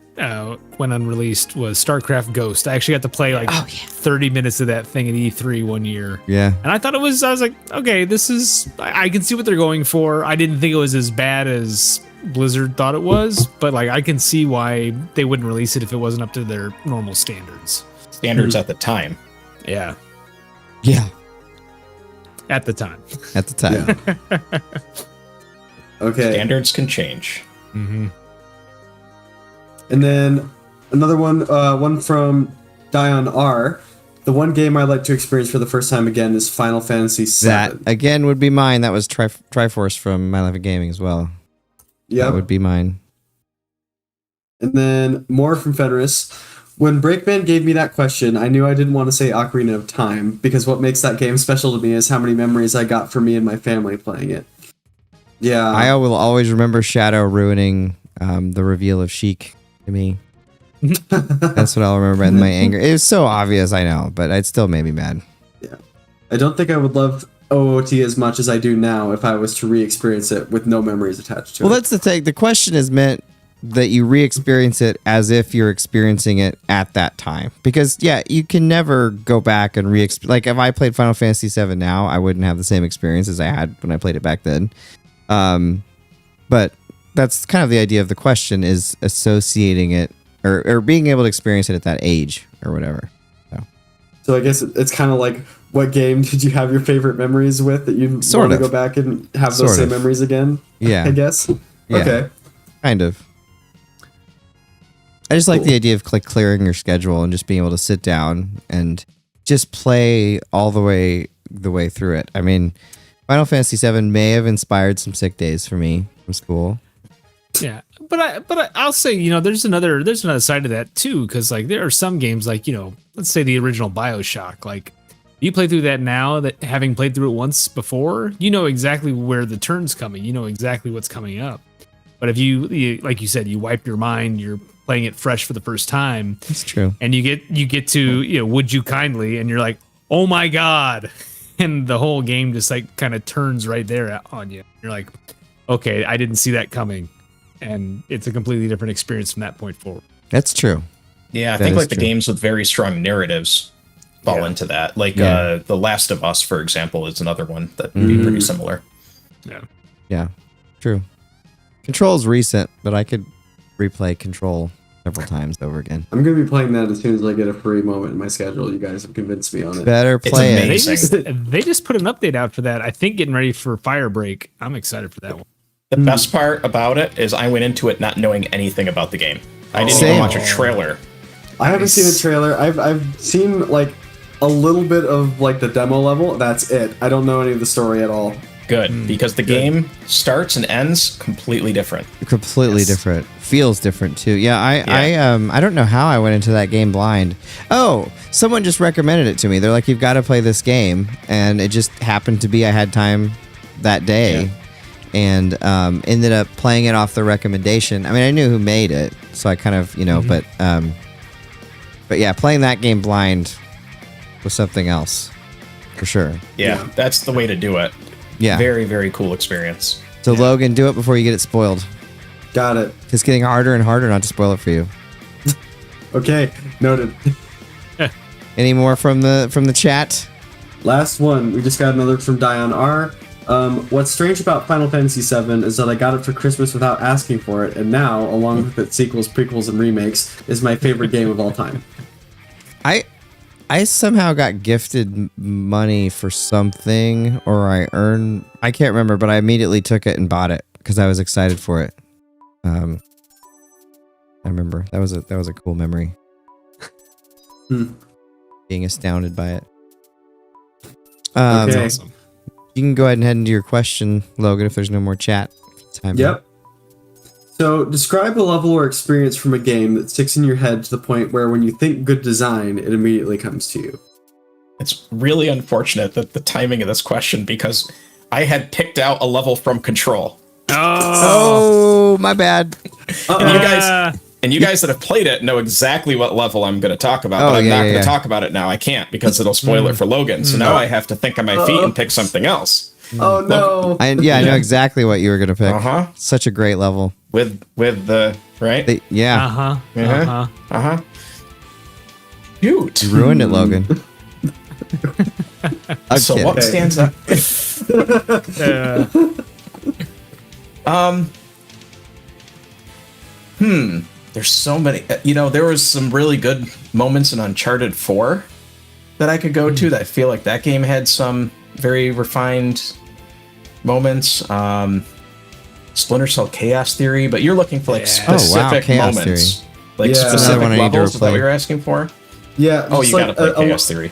went unreleased was StarCraft Ghost. I actually got to play 30 minutes of that thing at E3 one year. Yeah. And I was like, okay, this is, I can see what they're going for. I didn't think it was as bad as Blizzard thought it was, but I can see why they wouldn't release it if it wasn't up to their normal standards. Standards at the time. Yeah. Yeah. At the time. At the time. Yeah. Okay. Standards can change. And then Another one from Dion R. The one game I'd like to experience for the first time again is Final Fantasy VII. That again would be mine. That was Triforce from My Life of Gaming as well. Yeah, that would be mine. And then more from Fenris. When Breakman gave me that question, I knew I didn't want to say Ocarina of Time, because what makes that game special to me is how many memories I got for me and my family playing it. Yeah. I will always remember Shadow ruining the reveal of Sheik to me. That's what I'll remember in my anger. It was so obvious, I know, but it still made me mad. Yeah. I don't think I would love OOT as much as I do now if I was to re-experience it with no memories attached to it. Well, that's the thing. The question is meant that you re-experience it as if you're experiencing it at that time. Because, yeah, you can never go back and re-experience. Like, if I played Final Fantasy VII now, I wouldn't have the same experience as I had when I played it back then. But that's kind of the idea of the question, is associating it or being able to experience it at that age or whatever. So I guess it's kind of like, what game did you have your favorite memories with that you want to go back and have those same memories again? Yeah. I guess. Yeah. Okay. Kind of. I just like the idea of clearing your schedule and just being able to sit down and just play all the way through it. I mean, Final Fantasy VII may have inspired some sick days for me from school. Yeah, but I'll say, you know, there's another side to that too, because like there are some games like, you know, let's say the original BioShock. Like, you play through that now, that having played through it once before, you know exactly where the turn's coming. You know exactly what's coming up. But if you like you said, you wipe your mind, you're playing it fresh for the first time. That's true. And you get to, you know, Would You Kindly, and you're like, oh my god, and the whole game just like kind of turns right there on you. You're like, okay, I didn't see that coming, and it's a completely different experience from that point forward. That's true. Yeah, I think like the games with very strong narratives fall into that. Like The Last of Us, for example, is another one that would be pretty similar. Yeah. Yeah. True. Control's recent, but I could replay Control several times over again. I'm going to be playing that as soon as I get a free moment in my schedule. You guys have convinced me on it. Better play it. They just put an update out for that. I think getting ready for Firebreak. I'm excited for that one. The best part about it is I went into it not knowing anything about the game. I didn't even watch a trailer. I haven't seen a trailer. I've seen like a little bit of like the demo level. That's it. I don't know any of the story at all. Good, because the game starts and ends completely different. Completely different. Feels different too. Yeah, I don't know how I went into that game blind. Oh, someone just recommended it to me. They're like, you've got to play this game, and it just happened to be I had time that day, and ended up playing it off the recommendation. I mean, I knew who made it, so I kind of, you know, but yeah, playing that game blind was something else for sure. Yeah, that's the way to do it. Yeah. Very, very cool experience. So Logan, do it before you get it spoiled. Got it. It's getting harder and harder not to spoil it for you. Okay, noted. Any more from the chat? Last one. We just got another from Dion R. What's strange about Final Fantasy VII is that I got it for Christmas without asking for it, and now, along with its sequels, prequels, and remakes, is my favorite game of all time. I somehow got gifted money for something, or I can't remember, but I immediately took it and bought it because I was excited for it. I remember that was a cool memory. Being astounded by it. Okay. Awesome. You can go ahead and head into your question, Logan, if there's no more chat. Time. Yep. So, describe a level or experience from a game that sticks in your head to the point where when you think good design, it immediately comes to you. It's really unfortunate that the timing of this question, because I had picked out a level from Control. Oh, my bad. And you guys that have played it know exactly what level I'm going to talk about, but I'm not going to talk about it now. I can't, because it'll spoil it for Logan. So now I have to think on my feet and pick something else. Oh no! I know exactly what you were gonna pick. Uh-huh. Such a great level. With the right? Yeah. Cute. You ruined it, Logan. So what stands up? There's so many. You know, there was some really good moments in Uncharted 4 that I could go to. That I feel like that game had some very refined moments. Splinter Cell Chaos Theory, but you're looking for like specific moments. Like Yeah. Another specific one I need to levels? Is that what replay. you're asking for? Yeah. Oh, just you like gotta play a- Chaos Theory.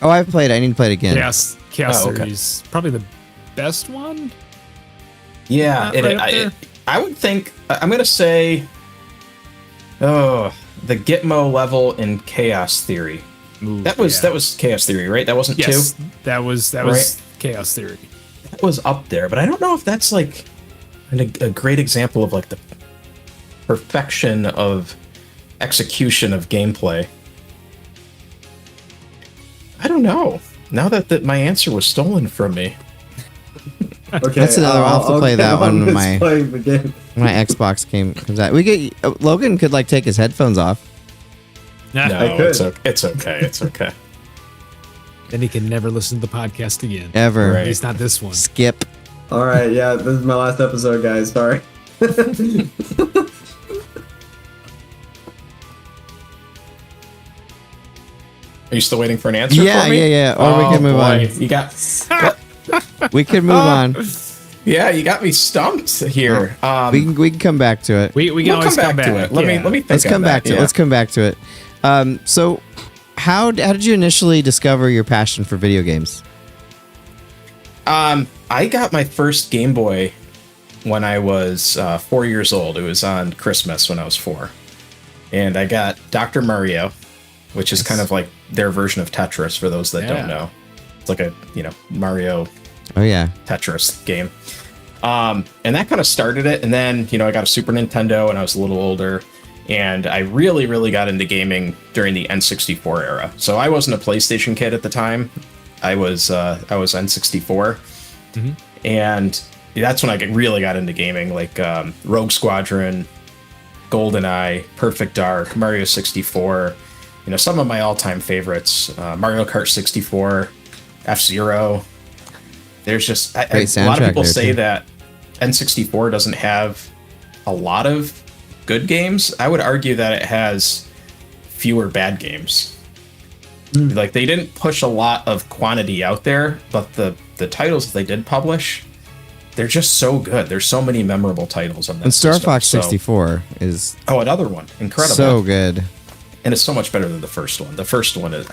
Oh, I've played it. I need to play it again. Chaos Oh, okay. Series, probably the best one. Yeah, Not right up there. I would think I'm gonna say, the Gitmo level in Chaos Theory. Ooh, That was yeah. Chaos Theory, right? That wasn't Yes, two. that was Right. Chaos Theory. That was up there, but I don't know if that's like a great example of like the perfection of execution of gameplay. I don't know. Now that my answer was stolen from me. Okay, That's another one. I'll have to play that one when my playing the game. Xbox comes out. We get Logan could like take his headphones off. No, I could. it's okay. It's okay. Then he can never listen to the podcast again. Ever. Right. At least not this one. Skip. All right, yeah, this is my last episode, guys. Sorry. Are you still waiting for an answer Yeah, for me? yeah. Or we can move on. You got We can move on. you got me stumped here. We can come back to it. We can we'll always come back to it. Let me think Let's come on back that, to it. yeah. Let's come back to it. So how did you initially discover your passion for video games? I got my first Game Boy when I was 4 years old. It was on Christmas when I was 4. And I got Dr. Mario, which is kind of like their version of Tetris for those that Yeah. don't know. It's like a, Mario Oh yeah. Tetris game. And that kind of started it. And then, I got a Super Nintendo and I was a little older. And I really, really got into gaming during the N64 era. So I wasn't a PlayStation kid at the time. I was N64. Mhm. And that's when I really got into gaming, like Rogue Squadron, GoldenEye, Perfect Dark, Mario 64. Some of my all-time favorites, Mario Kart 64, F-Zero. There's just a Great lot of soundtrack people there, say too. that N64 doesn't have a lot of good games. I would argue that it has fewer bad games. Like they didn't push a lot of quantity out there, but the titles that they did publish, they're just so good. There's so many memorable titles on that. And Star system, Fox so- 64 is another one, incredible. so good. And it's so much better than the first one. The first one is,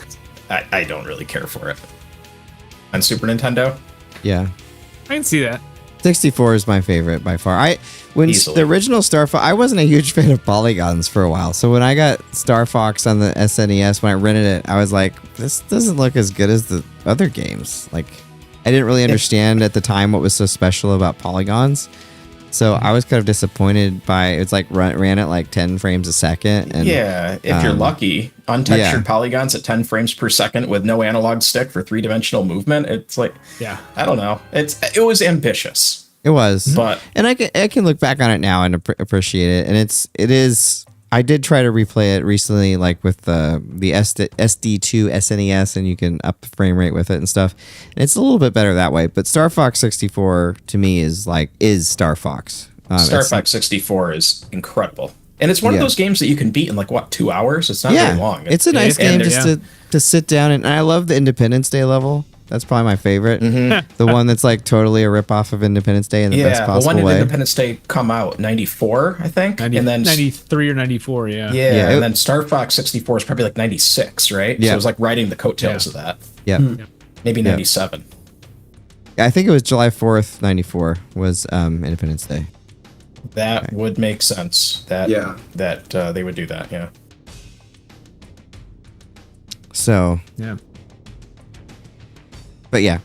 I don't really care for it. On Super Nintendo, Yeah. I can see that. 64 is my favorite by far. When Easily. the original Star Fox, I wasn't a huge fan of polygons for a while. So when I got Star Fox on the SNES, when I rented it, I was like, this doesn't look as good as the other games. Like, I didn't really understand at the time what was so special about polygons. So I was kind of disappointed by it's like ran at like 10 frames a second. And yeah, if you're lucky, untextured yeah. polygons at 10 frames per second with no analog stick for 3-dimensional movement. It's like, Yeah. I don't know. It was ambitious. It was, But- and I can look back on it now and appreciate it. And it is. I did try to replay it recently, like with the SD2 SNES, and you can up the frame rate with it and stuff. And it's a little bit better that way. But Star Fox 64 to me is Star Fox. Star It's- Fox 64 is incredible. And it's one Yeah. of those games that you can beat in like, 2 hours? It's not Yeah, very long. it's a nice and game there's- just to sit down and I love the Independence Day level. That's probably my favorite. The one that's like totally a ripoff of Independence Day in the best yeah, possible when did way. Independence Day come out? 94, I think? 90, and then 93 or 94, yeah. Yeah, Yeah, and then Star Fox 64 is probably like 96, right? Yeah. So it was like riding the coattails Yeah. of that. Yeah. Maybe 97. I think it was July 4th, 94 was Independence Day. That would make sense. That Yeah. they would do that, yeah. So, Yeah. but yeah.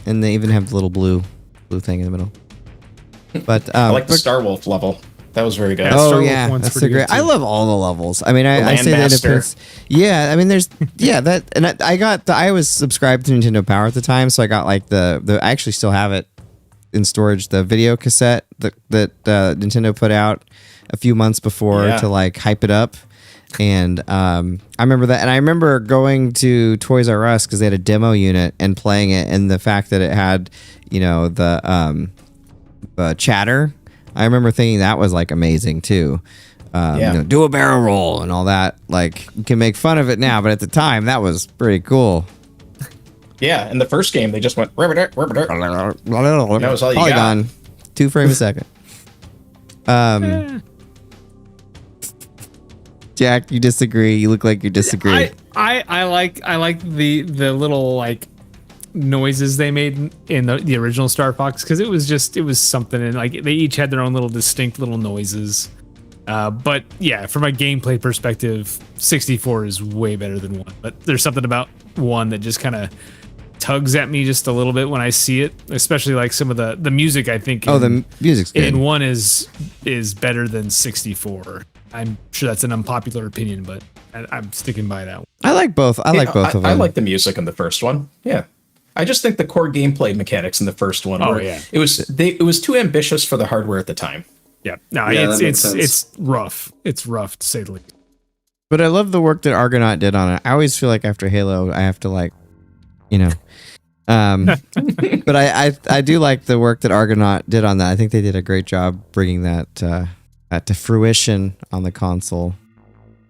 And they even have the little blue thing in the middle. But I like the but- Star Wolf level. That was very good. Yeah, Oh Star Wolf yeah, one's that's pretty the great. good, I too. love all the levels. I mean, I The say the Landmaster. Independence. Yeah, I mean, there's that, and I was subscribed to Nintendo Power at the time, so I got like the I actually still have it in storage, the video cassette that Nintendo put out a few months before Yeah. to like hype it up. And I remember that, and I remember going to Toys R Us because they had a demo unit and playing it, and the fact that it had, the chatter. I remember thinking that was like amazing too. Yeah. Do a barrel roll and all that. Like you can make fun of it now, but at the time that was pretty cool. Yeah, in the first game, they just went, "Ribbit, ribbit." That was all you Polygon, 2 frames a second. Jack, you disagree. You look like you disagree. I like the little like noises they made in the original Star Fox, because it was something, and like they each had their own little distinct little noises. But yeah, from a gameplay perspective, 64 is way better than 1. But there's something about 1 that just kind of tugs at me just a little bit when I see it, especially like some of the music. I think the music's good. In 1 is better than 64. I'm sure that's an unpopular opinion, but I'm sticking by that one. I like both. I like both of them. I like the music in the first one. Yeah. I just think the core gameplay mechanics in the first one it was too ambitious for the hardware at the time. Yeah. No, it's rough. It's rough to say the least. But I love the work that Argonaut did on it. I always feel like after Halo, I have to like, but I do like the work that Argonaut did on that. I think they did a great job bringing that to fruition on the console,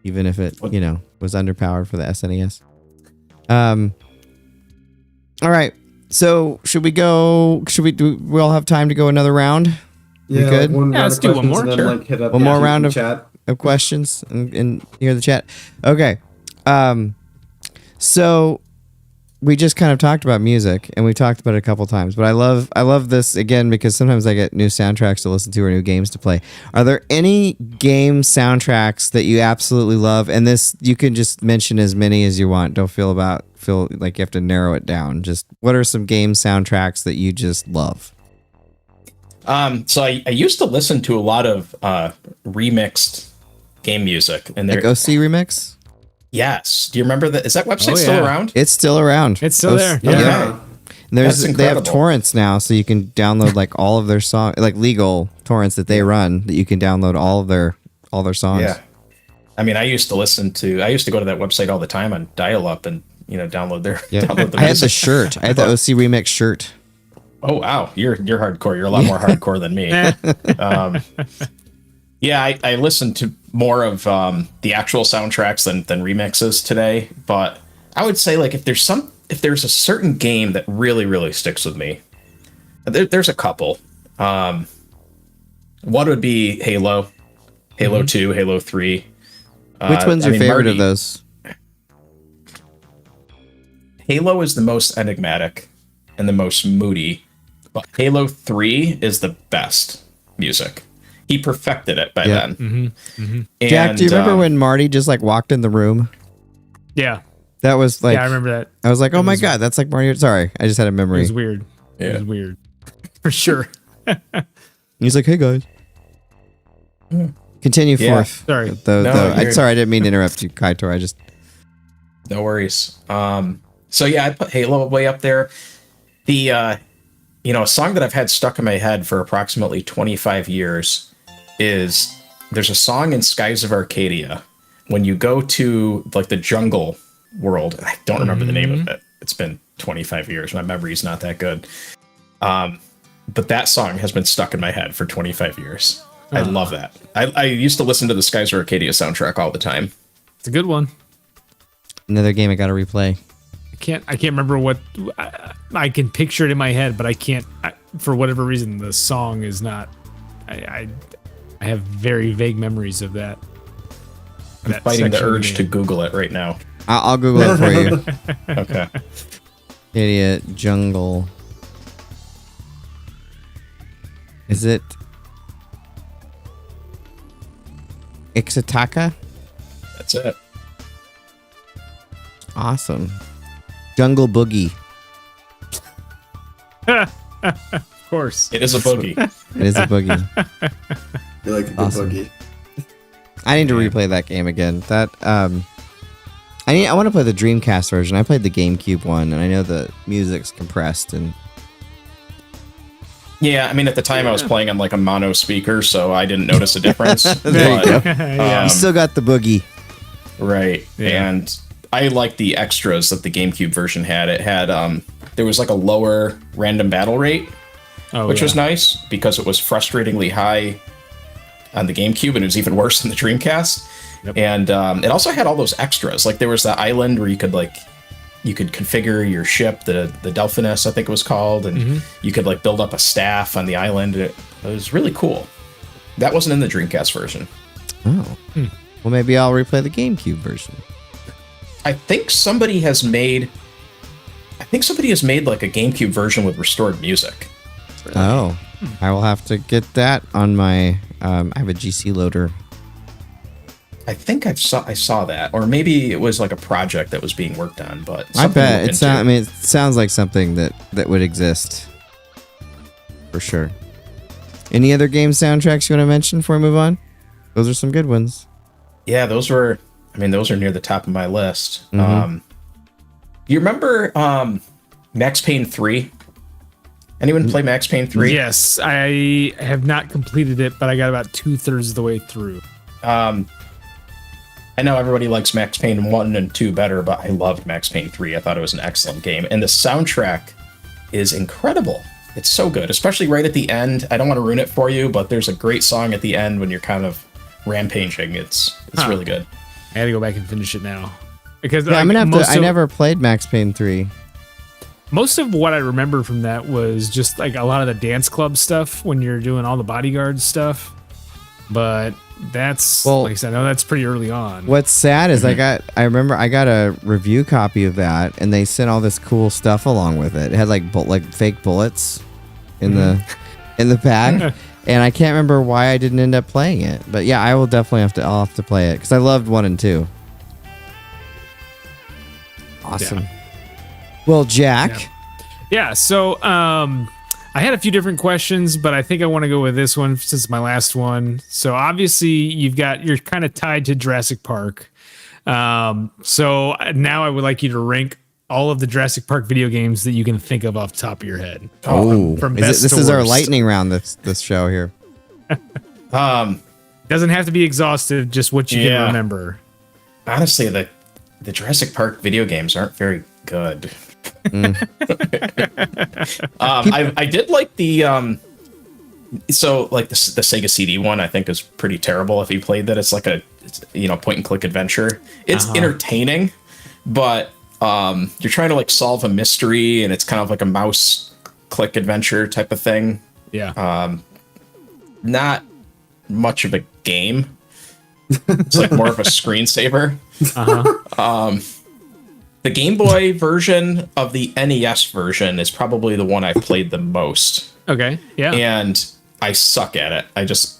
even if it was underpowered for the SNES. All right, so should we go? We all have time to go another round? Yeah, we good? Let's do one more. Then, hit up one more round of chat. Of questions and hear the chat. Okay, so we just kind of talked about music, and we talked about it a couple times, but I love this again because sometimes I get new soundtracks to listen to or new games to play. Are there any game soundtracks that you absolutely love? And this, you can just mention as many as you want. Don't feel like you have to narrow it down. Just what are some game soundtracks that you just love? So I used to listen to a lot of remixed game music, and like OC Remix. Yes. Do you remember that? Is that website still around? It's still around. It's still there. Yeah. And they have torrents now, so you can download like all of their songs, like legal torrents that they run, that you can download all their songs. Yeah. I mean, I used to go to that website all the time on dial-up and download their. Yeah. Download the I had the shirt. I had the OC Remix shirt. Oh wow, you're hardcore. You're a lot more hardcore than me. Yeah, I listen to more of the actual soundtracks than remixes today. But I would say like if there's a certain game that really, really sticks with me, there's a couple. One would be Halo 2, Halo 3. Which one's your favorite of those? Halo is the most enigmatic and the most moody, but Halo 3 is the best music. He perfected it by then. Mm-hmm. Mm-hmm. And, Jack, do you remember when Marty just like walked in the room? Yeah. That was like, yeah, I remember that. I was like, oh my God, that's like Marty. Sorry, I just had a memory. It was weird. Yeah. It was weird. For sure. He's like, hey guys. Continue forth. Sorry. Sorry, I didn't mean to interrupt you, Kytor. No worries. So yeah, I put Halo way up there. The a song that I've had stuck in my head for approximately 25 years is there's a song in Skies of Arcadia when you go to like the jungle world. I don't remember the name of it. It's been 25 years. My memory's not that good. But that song has been stuck in my head for 25 years. I love that. I used to listen to the Skies of Arcadia soundtrack all the time. It's a good one. Another game I got to replay. I can't remember what I can picture it in my head, but I can't for whatever reason the song is not. I have very vague memories of that. I'm fighting the urge to Google it right now. I'll Google it for you. Okay. Idiot jungle. Is it Ixataka? That's it. Awesome. Jungle Boogie. Of course. It is a boogie. It is a boogie. You like a good boogie. I need to replay that game again. I want to play the Dreamcast version. I played the GameCube one, and I know the music's compressed and. Yeah, I mean, at the time I was playing on like a mono speaker, so I didn't notice a difference. There you go. You still got the boogie. Right. Yeah. And I liked the extras that the GameCube version had. It had, there was like a lower random battle rate, which was nice because it was frustratingly high on the GameCube, and it was even worse than the Dreamcast. Yep. And it also had all those extras. Like there was that island where you could configure your ship, the Delphinus, I think it was called, and you could like build up a staff on the island. It was really cool. That wasn't in the Dreamcast version. Oh. Well, maybe I'll replay the GameCube version. I think somebody has made like a GameCube version with restored music. Oh, I will have to get that on my. I have a GC loader. I think I saw that, or maybe it was like a project that was being worked on. But I bet it sounds. I mean, it sounds like something that would exist for sure. Any other game soundtracks you want to mention before we move on? Those are some good ones. Yeah, those are near the top of my list. Mm-hmm. You remember Max Payne 3? Anyone play Max Payne 3? Yes, I have not completed it, but I got about 2/3 of the way through. I know everybody likes Max Payne 1 and 2 better, but I loved Max Payne 3. I thought it was an excellent game. And the soundtrack is incredible. It's so good, especially right at the end. I don't want to ruin it for you, but there's a great song at the end when you're kind of rampaging. It's really good. I had to go back and finish it now. Because I'm gonna have to. I never played Max Payne 3. Most of what I remember from that was just like a lot of the dance club stuff when you're doing all the bodyguard stuff. But that's, like I said, I know that's pretty early on. What's sad is I remember I got a review copy of that, and they sent all this cool stuff along with it. It had like fake bullets in the pack, and I can't remember why I didn't end up playing it. But yeah, I will definitely I'll have to play it because I loved 1 and 2. Awesome. Yeah. Well, Jack. Yeah. So I had a few different questions, but I think I want to go with this one since it's my last one. So obviously you're kind of tied to Jurassic Park. So now I would like you to rank all of the Jurassic Park video games that you can think of off the top of your head. From best this is our lightning round. This show here. Doesn't have to be exhaustive. Just what you can remember. Honestly, the Jurassic Park video games aren't very good. I did like the the Sega CD one. I think is pretty terrible if you played that. It's like a point and click adventure. It's entertaining, but you're trying to like solve a mystery, and it's kind of like a mouse click adventure type of thing. Yeah. Not much of a game. It's like more of a screensaver. The Game Boy version of the NES version is probably the one I've played the most. Okay. Yeah. And I suck at it.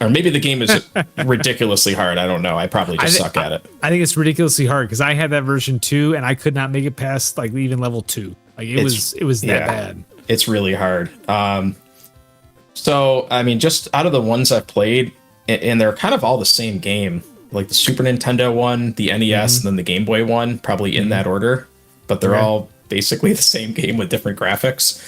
Or maybe the game is ridiculously hard. I don't know. I probably just suck at it. I think it's ridiculously hard because I had that version too, and I could not make it past like even level 2. Like it was that bad. It's really hard. So I mean, just out of the ones I've played, and they're kind of all the same game. Like the Super Nintendo one, the NES, and then the Game Boy one, probably in that order. But they're all basically the same game with different graphics.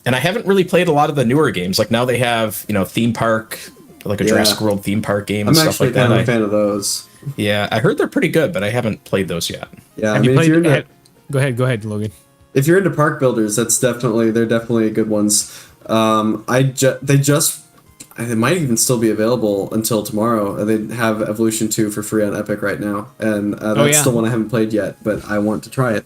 And I haven't really played a lot of the newer games. Like now they have, theme park, like a Jurassic World theme park game and stuff like that. I'm actually kind of a fan of those. Yeah, I heard they're pretty good, but I haven't played those yet. Yeah, go ahead, Logan. If you're into park builders, they're definitely good ones. It might even still be available until tomorrow. They have Evolution 2 for free on Epic right now, and that's still one I haven't played yet, but I want to try it.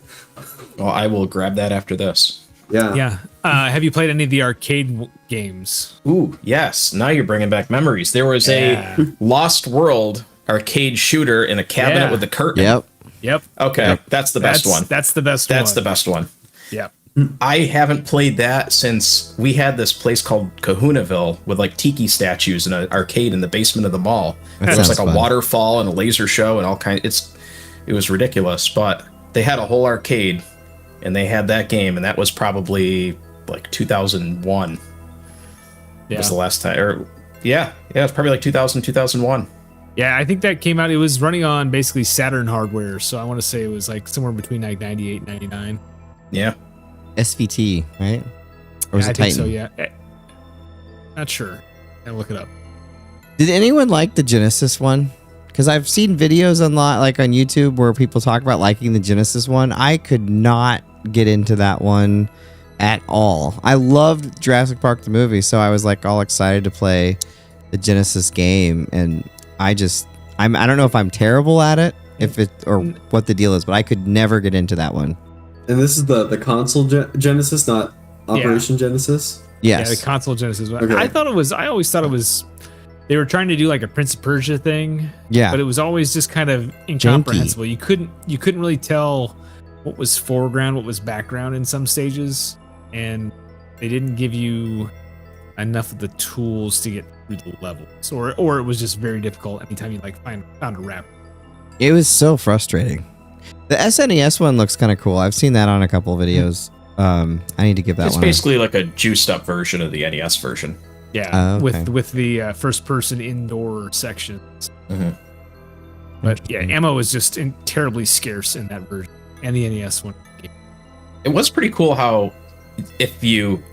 Well, I will grab that after this. Yeah. Yeah. Have you played any of the arcade games? Ooh, yes. Now you're bringing back memories. There was a Lost World arcade shooter in a cabinet with the curtain. Yep. Okay, that's the best one. That's the best one. That's the best one. Yep. I haven't played that since we had this place called Kahunaville with like tiki statues and an arcade in the basement of the mall. There was like a waterfall and a laser show and all kinds. It was ridiculous, but they had a whole arcade and they had that game, and that was probably like 2001. Yeah. Was the last time. It was probably like 2001. Yeah, I think that came out. It was running on basically Saturn hardware, so I want to say it was like somewhere between like 98 and 99. Yeah. SVT, right? Or was it Titan? I think so, yeah. Not sure. I'll look it up. Did anyone like the Genesis one? Because I've seen videos on YouTube where people talk about liking the Genesis one. I could not get into that one at all. I loved Jurassic Park the movie, so I was like all excited to play the Genesis game, and I don't know if I'm terrible at it, or what the deal is, but I could never get into that one. And this is the console Genesis, not Operation Genesis? Yes. Yeah, the console Genesis. Okay. I always thought it was they were trying to do like a Prince of Persia thing. Yeah. But it was always just kind of incomprehensible. You couldn't really tell what was foreground, what was background in some stages, and they didn't give you enough of the tools to get through the levels, or it was just very difficult anytime you like found a wrap. It was so frustrating. The SNES one looks kind of cool. I've seen that on a couple of videos. I need to give that It's one. basically like a juiced up version of the NES version. Yeah, okay. with the first person indoor sections. Mm-hmm. But yeah, ammo is just terribly scarce in that version, and the NES one. It was pretty cool how if you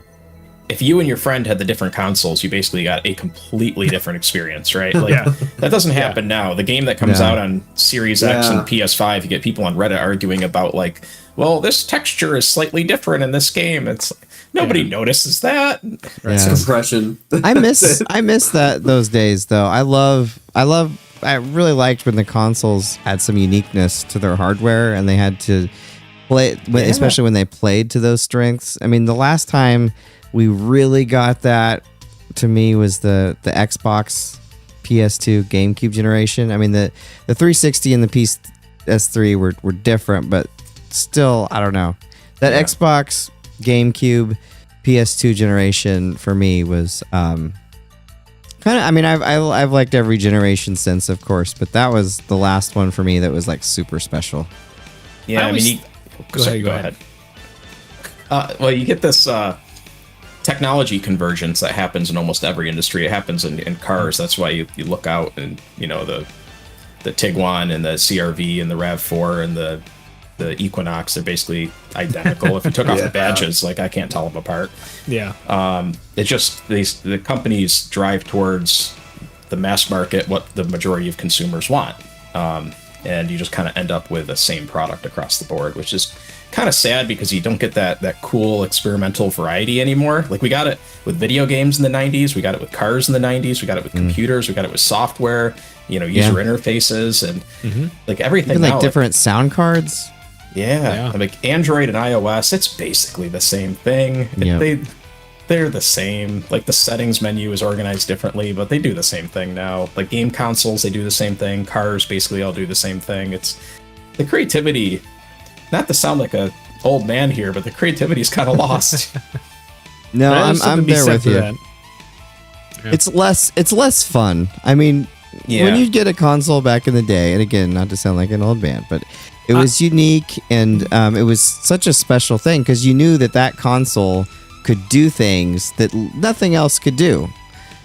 and your friend had the different consoles, you basically got a completely different experience, right? Like Yeah. that doesn't happen now. The game that comes Yeah. out on Series X Yeah. and PS5, you get people on Reddit arguing about like, well, this texture is slightly different in this game. It's like, nobody notices that. It's Yeah. compression. I miss those days though. I really liked when the consoles had some uniqueness to their hardware and they had to play, especially when they played to those strengths. I mean, the last time we really got that to me was the Xbox, PS2, GameCube generation. I mean, the 360 and the PS3 were different, but still, I don't know. That Xbox, GameCube, PS2 generation for me was kind of. I mean, I've liked every generation since, of course, but that was the last one for me that was like super special. Yeah, I mean, Go ahead. Well, you get this technology convergence that happens in almost every industry. It happens in cars. That's why you look out and, you know, the Tiguan and the CRV and the RAV4 and the Equinox, they're basically identical. If you took off the badges, like I can't tell them apart. Yeah. It's just the companies drive towards the mass market, what the majority of consumers want. And you just kind of end up with the same product across the board, which is kind of sad because you don't get that cool experimental variety anymore. Like we got it with video games in the 90s, we got it with cars in the 90s, we got it with computers, we got it with software, you know, user interfaces and like everything. Even now, like different sound cards. Yeah. Like Android and iOS, it's basically the same thing. Yeah. They're the same. Like the settings menu is organized differently, but they do the same thing now. Like game consoles, they do the same thing. Cars basically all do the same thing. It's the creativity, not to sound like a old man here, but the creativity is kind of lost. No, There's something I'm to be there said with for you. that. Yeah. It's less fun. I mean, when you get a console back in the day, and again, not to sound like an old man, but it was unique and it was such a special thing because you knew that console could do things that nothing else could do.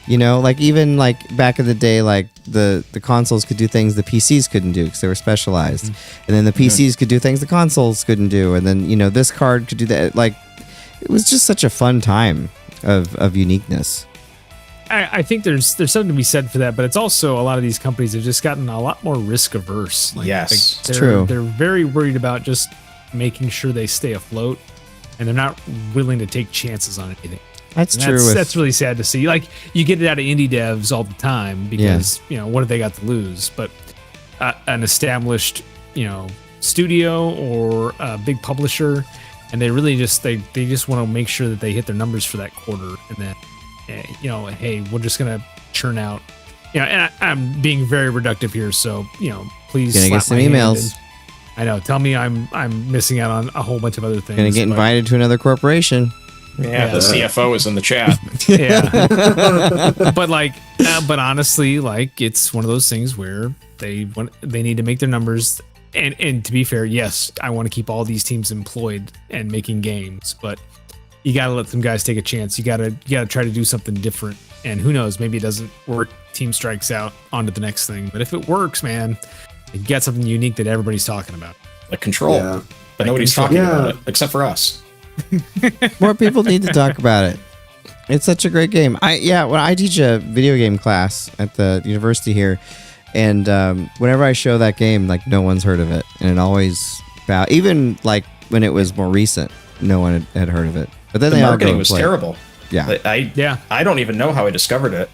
You know, like even like back in the day, like the consoles could do things the PCs couldn't do because they were specialized, and then the PCs could do things the consoles couldn't do, and then, you know, this card could do that. Like it was just such a fun time of uniqueness. I think there's something to be said for that, but it's also a lot of these companies have just gotten a lot more risk averse. Yes, it's true. They're very worried about just making sure they stay afloat, and they're not willing to take chances on anything. That's And true. That's really sad to see. Like you get it out of indie devs all the time because you know, what have they got to lose? But an established, you know, studio or a big publisher, and they really just they just want to make sure that they hit their numbers for that quarter, and then, you know, hey, we're just gonna churn out, you know. And I'm being very reductive here, so, you know, please Gonna get slap some my hand emails. and- I know. Tell me I'm missing out on a whole bunch of other things. Gonna get but- invited to another corporation. Yeah, the CFO is in the chat. Yeah. but honestly, like, it's one of those things where they need to make their numbers. And to be fair, yes, I want to keep all these teams employed and making games, but you got to let some guys take a chance. You got to try to do something different. And who knows, maybe it doesn't work. Team strikes out, onto the next thing. But if it works, man, you got something unique that everybody's talking about. Like Control. Yeah. But nobody's talking about it except for us. More people need to talk about it. It's such a great game. When I teach a video game class at the university here, and whenever I show that game, like, no one's heard of it, and it always even like when it was more recent, no one had heard of it. But then The they all go marketing and was play. terrible. Yeah, I don't even know how I discovered it.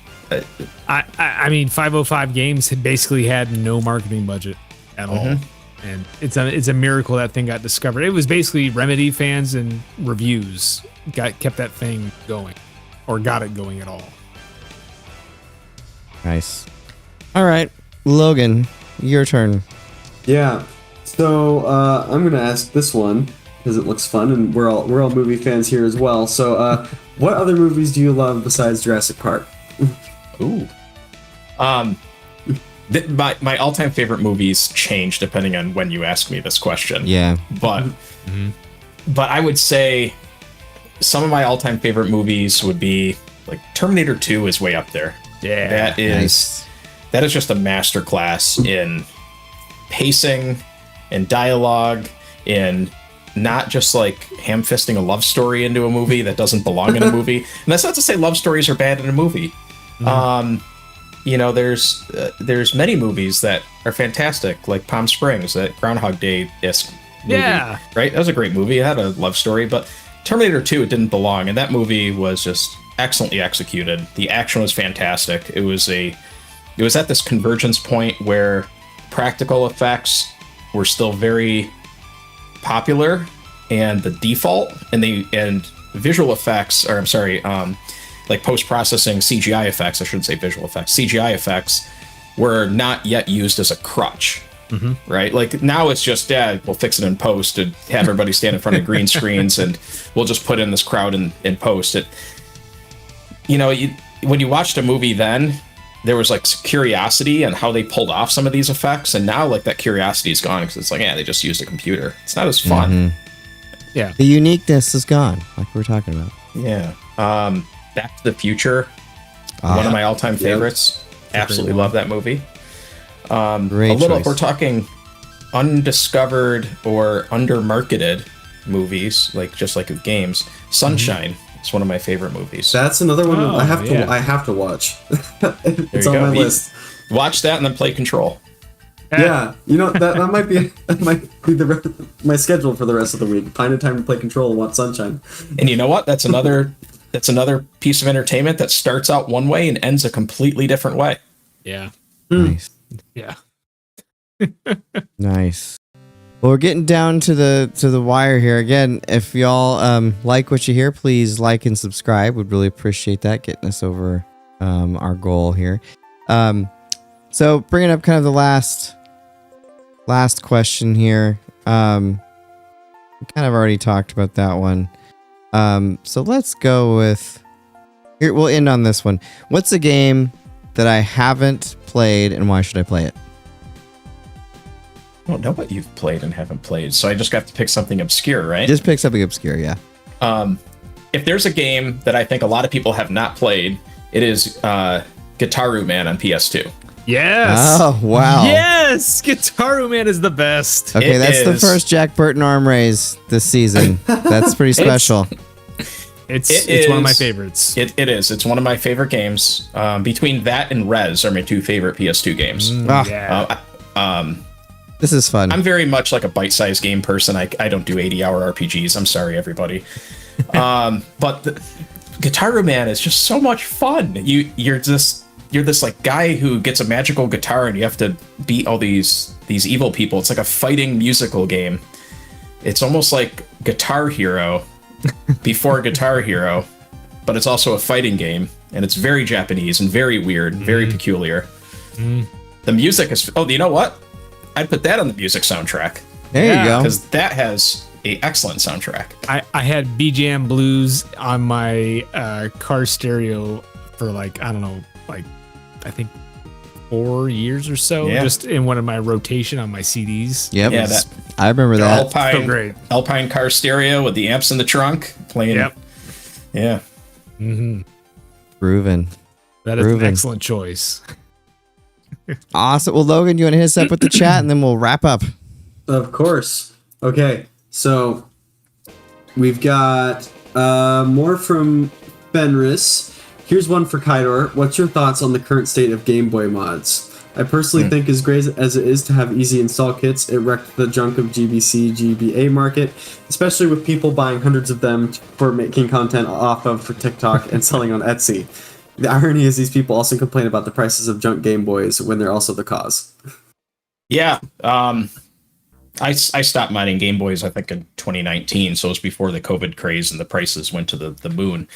I mean, 505 Games had basically had no marketing budget at all, and it's a miracle that thing got discovered. It was basically Remedy fans and reviews kept that thing going, or got it going at all. Nice. All right, Logan, your turn. Yeah. So I'm gonna ask this one because it looks fun, and we're all movie fans here as well. So, what other movies do you love besides Jurassic Park? Ooh. My all-time favorite movies change depending on when you ask me this question. Yeah. But I would say some of my all-time favorite movies would be like Terminator 2 is way up there. Yeah. That is just a masterclass in pacing and dialogue, in not just like ham-fisting a love story into a movie that doesn't belong in a movie. And that's not to say love stories are bad in a movie. You know, there's many movies that are fantastic, like Palm Springs, that Groundhog Day-esque movie. Yeah. Right? That was a great movie. It had a love story, but Terminator 2, it didn't belong, and that movie was just excellently executed. The action was fantastic. It was at this convergence point where practical effects were still very popular and the default, and visual effects, or I'm sorry, like post-processing CGI effects, I shouldn't say visual effects, CGI effects were not yet used as a crutch, right? Like now it's just, we'll fix it in post and have everybody stand in front of green screens and we'll just put in this crowd in post. When you watched a movie then, there was like curiosity on how they pulled off some of these effects, and now like that curiosity is gone because it's like, they just used a computer. It's not as fun. Yeah. The uniqueness is gone, like we were talking about. Yeah. Back to the Future, one of my all-time favorites. Absolutely love that movie. Great choice. If we're talking undiscovered or undermarketed movies, like with games, Sunshine. It's one of my favorite movies. That's another one I have to watch. It's on my list. Watch that and then play Control. Yeah, that might be my schedule for the rest of the week. Find a time to play Control and watch Sunshine. And you know what? That's another piece of entertainment that starts out one way and ends a completely different way. Yeah. Nice. Yeah. Nice. Well, we're getting down to the wire here. Again, if y'all like what you hear, please like and subscribe. We'd really appreciate that, getting us over our goal here. So bringing up kind of the last question here. We kind of already talked about that one. So let's go with here. We'll end on this one. What's a game that I haven't played, and why should I play it? I don't know what you've played and haven't played, so I just got to pick something obscure, right? Just pick something obscure, yeah. If there's a game that I think a lot of people have not played, it is Guitaroo Man on PS2. Yes. Oh, wow. Yes. Guitaroo Man is the best. Okay, that's the first Jack Burton arm raise this season. That's pretty special. It's one of my favorites. It is. It's one of my favorite games. Between that and Rez are my two favorite PS2 games. Yeah. This is fun. I'm very much like a bite-sized game person. I don't do 80-hour RPGs. I'm sorry, everybody. But Guitaroo Man is just so much fun. You're this like guy who gets a magical guitar and you have to beat all these evil people. It's like a fighting musical game. It's almost like Guitar Hero before Guitar Hero, but it's also a fighting game, and it's very Japanese and very weird, very peculiar. The music is you know what? I'd put that on the music soundtrack. There you go. Because that has an excellent soundtrack. I had BJM Blues on my car stereo for I think 4 years or so, just in one of my rotation on my CDs. Yep. Yeah, I remember that. So great. Alpine car stereo with the amps in the trunk playing. Yep. Yeah. Mm-hmm. Proven. That is an excellent choice. Awesome. Well, Logan, you want to hit us up with the chat, and then we'll wrap up. Of course. Okay, so we've got more from Fenris. Here's one for Kytor. What's your thoughts on the current state of Game Boy mods? I personally think as great as it is to have easy install kits, it wrecked the junk of GBC, GBA market, especially with people buying hundreds of them for making content off of for TikTok and selling on Etsy. The irony is these people also complain about the prices of junk Game Boys when they're also the cause. Yeah. I stopped mining Game Boys, I think, in 2019, so it was before the COVID craze and the prices went to the moon.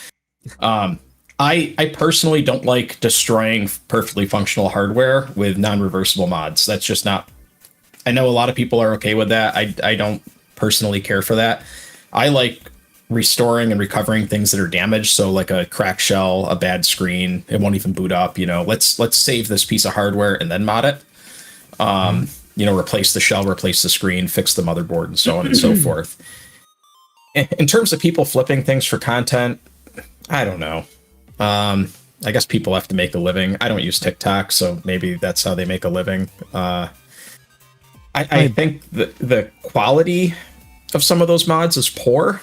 I personally don't like destroying perfectly functional hardware with non-reversible mods. That's just not. I know a lot of people are okay with that. I don't personally care for that. I like restoring and recovering things that are damaged. So like a cracked shell, a bad screen, it won't even boot up. Let's save this piece of hardware and then mod it. Replace the shell, replace the screen, fix the motherboard, and so on and so forth. In terms of people flipping things for content, I don't know. I guess people have to make a living. I don't use TikTok, so maybe that's how they make a living. I think the quality of some of those mods is poor,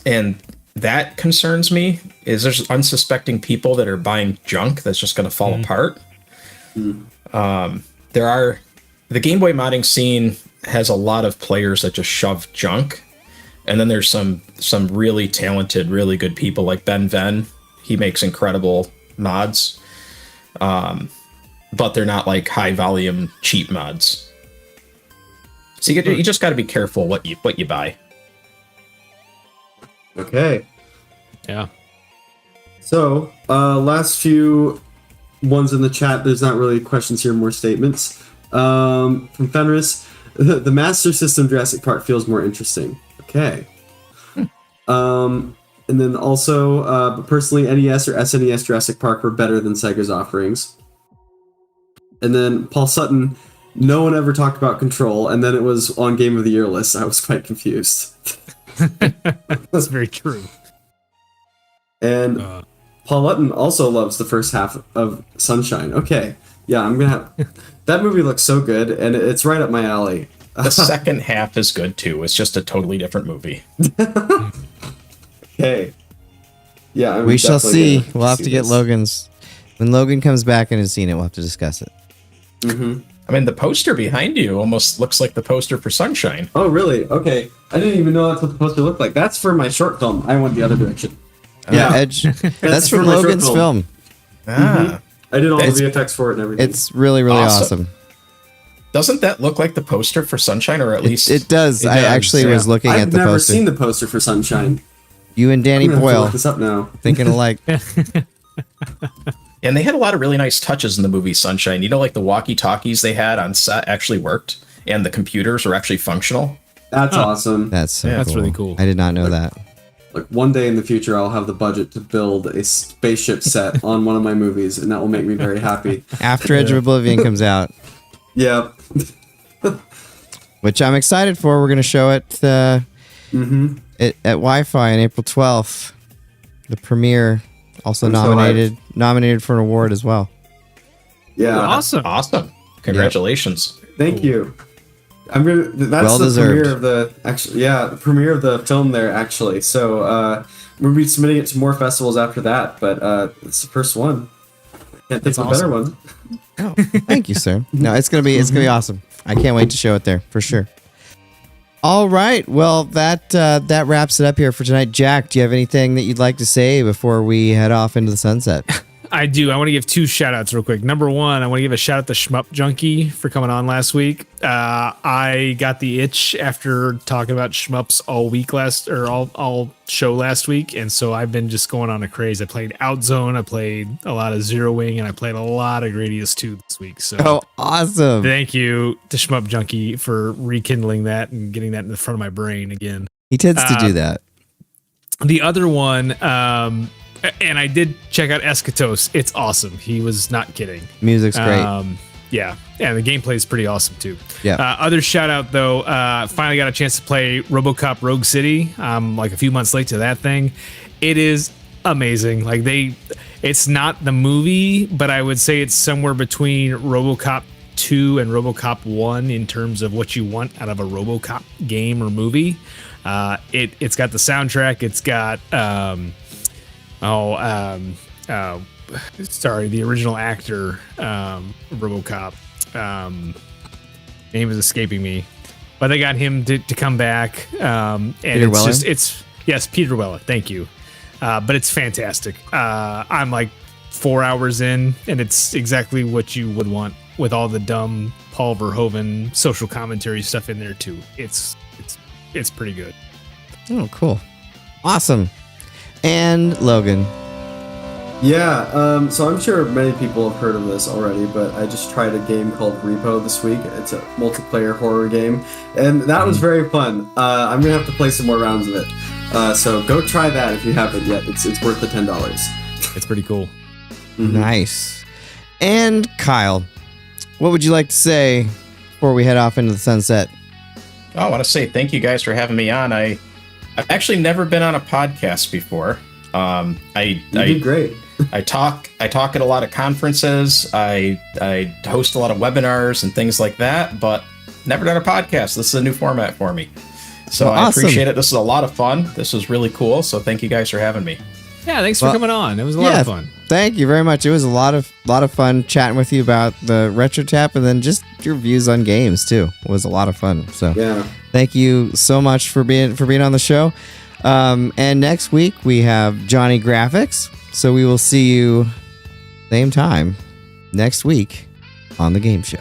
and that concerns me. Is there's unsuspecting people that are buying junk that's just going to fall apart. The Game Boy modding scene has a lot of players that just shove junk, and then there's some really talented, really good people like Ben Venn. He makes incredible mods, but they're not like high volume cheap mods. So you just got to be careful what you buy. Okay. Yeah. So, last few ones in the chat. There's not really questions here, more statements. From Fenris, the Master System Jurassic Park feels more interesting. Okay. And then also, but personally, NES or SNES Jurassic Park were better than Sega's offerings. And then Paul Sutton, no one ever talked about Control, and then it was on Game of the Year list. I was quite confused. That's very true. And Paul Lutton also loves the first half of Sunshine. Okay, yeah, I'm gonna have... That movie looks so good, and it's right up my alley. The second half is good, too. It's just a totally different movie. Okay. Yeah, we shall see. We'll have to get Logan's. When Logan comes back and has seen it, we'll have to discuss it. Mm-hmm. I mean, the poster behind you almost looks like the poster for Sunshine. Oh, really? Okay. I didn't even know that's what the poster looked like. That's for my short film. I went the other direction. Yeah, Edge. That's from my short Logan's film. I did all the VFX for it and everything. It's really, really awesome. Doesn't that look like the poster for Sunshine, or at least it does? I actually was looking at the poster. I've never seen the poster for Sunshine. You and Danny Boyle look this up now. thinking alike. And they had a lot of really nice touches in the movie Sunshine. Like the walkie-talkies they had on set actually worked, and the computers were actually functional. That's awesome. That's really cool. I did not know that. Like one day in the future, I'll have the budget to build a spaceship set on one of my movies, and that will make me very happy. After Edge of Oblivion comes out. Yeah. Which I'm excited for. We're going to show it at Wi-Fi on April 12th. The premiere, also nominated for an award as well. Yeah. Awesome. Congratulations. Thank you. I'm gonna. That's well the deserved. the premiere of the film there actually. So we'll be submitting it to more festivals after that, but it's the first one. Can't think of a better one. Oh, thank you, sir. No, it's gonna be awesome. I can't wait to show it there for sure. All right, well that wraps it up here for tonight. Jack, do you have anything that you'd like to say before we head off into the sunset? I do. I want to give two shout outs real quick. Number one, I want to give a shout out to Shmup Junkie for coming on last week. I got the itch after talking about shmups all week all show last week. And so I've been just going on a craze. I played Outzone. I played a lot of Zero Wing, and I played a lot of Gradius 2 this week. So awesome. Thank you to Shmup Junkie for rekindling that and getting that in the front of my brain again. He tends to do that. The other one, and I did check out Eschatos. It's awesome. He was not kidding. Music's great. Yeah, the gameplay is pretty awesome too. Yeah. Other shout out though, finally got a chance to play RoboCop Rogue City. Like a few months late to that thing. It is amazing. Like it's not the movie, but I would say it's somewhere between RoboCop 2 and RoboCop 1 in terms of what you want out of a RoboCop game or movie. It's got the soundtrack. It's got the original actor, RoboCop. Name is escaping me, but they got him to come back. And Peter it's Weller? Yes, Peter Weller. Thank you. But it's fantastic. I'm like 4 hours in, and it's exactly what you would want with all the dumb Paul Verhoeven social commentary stuff in there too. It's pretty good. Oh, cool. Awesome. And Logan. Yeah, so I'm sure many people have heard of this already, but I just tried a game called Repo this week. It's a multiplayer horror game, and that was very fun. I'm gonna have to play some more rounds of it. So go try that if you haven't yet. It's worth the $10. It's pretty cool. Nice. And Kyle, what would you like to say before we head off into the sunset? I want to say thank you guys for having me on. I've actually never been on a podcast before. You did great. I talk at a lot of conferences. I host a lot of webinars and things like that, but never done a podcast. This is a new format for me. So Well, I awesome. appreciate it. This is a lot of fun. This was really cool. So thank you guys for having me. Yeah, thanks for coming on. It was a lot of fun. Thank you very much. It was a lot of fun chatting with you about the Retrotap and then just your views on games too. It was a lot of fun. So Yeah. thank you so much for being on the show. And next week we have Johnny Graphics. So we will see you same time next week on the game show.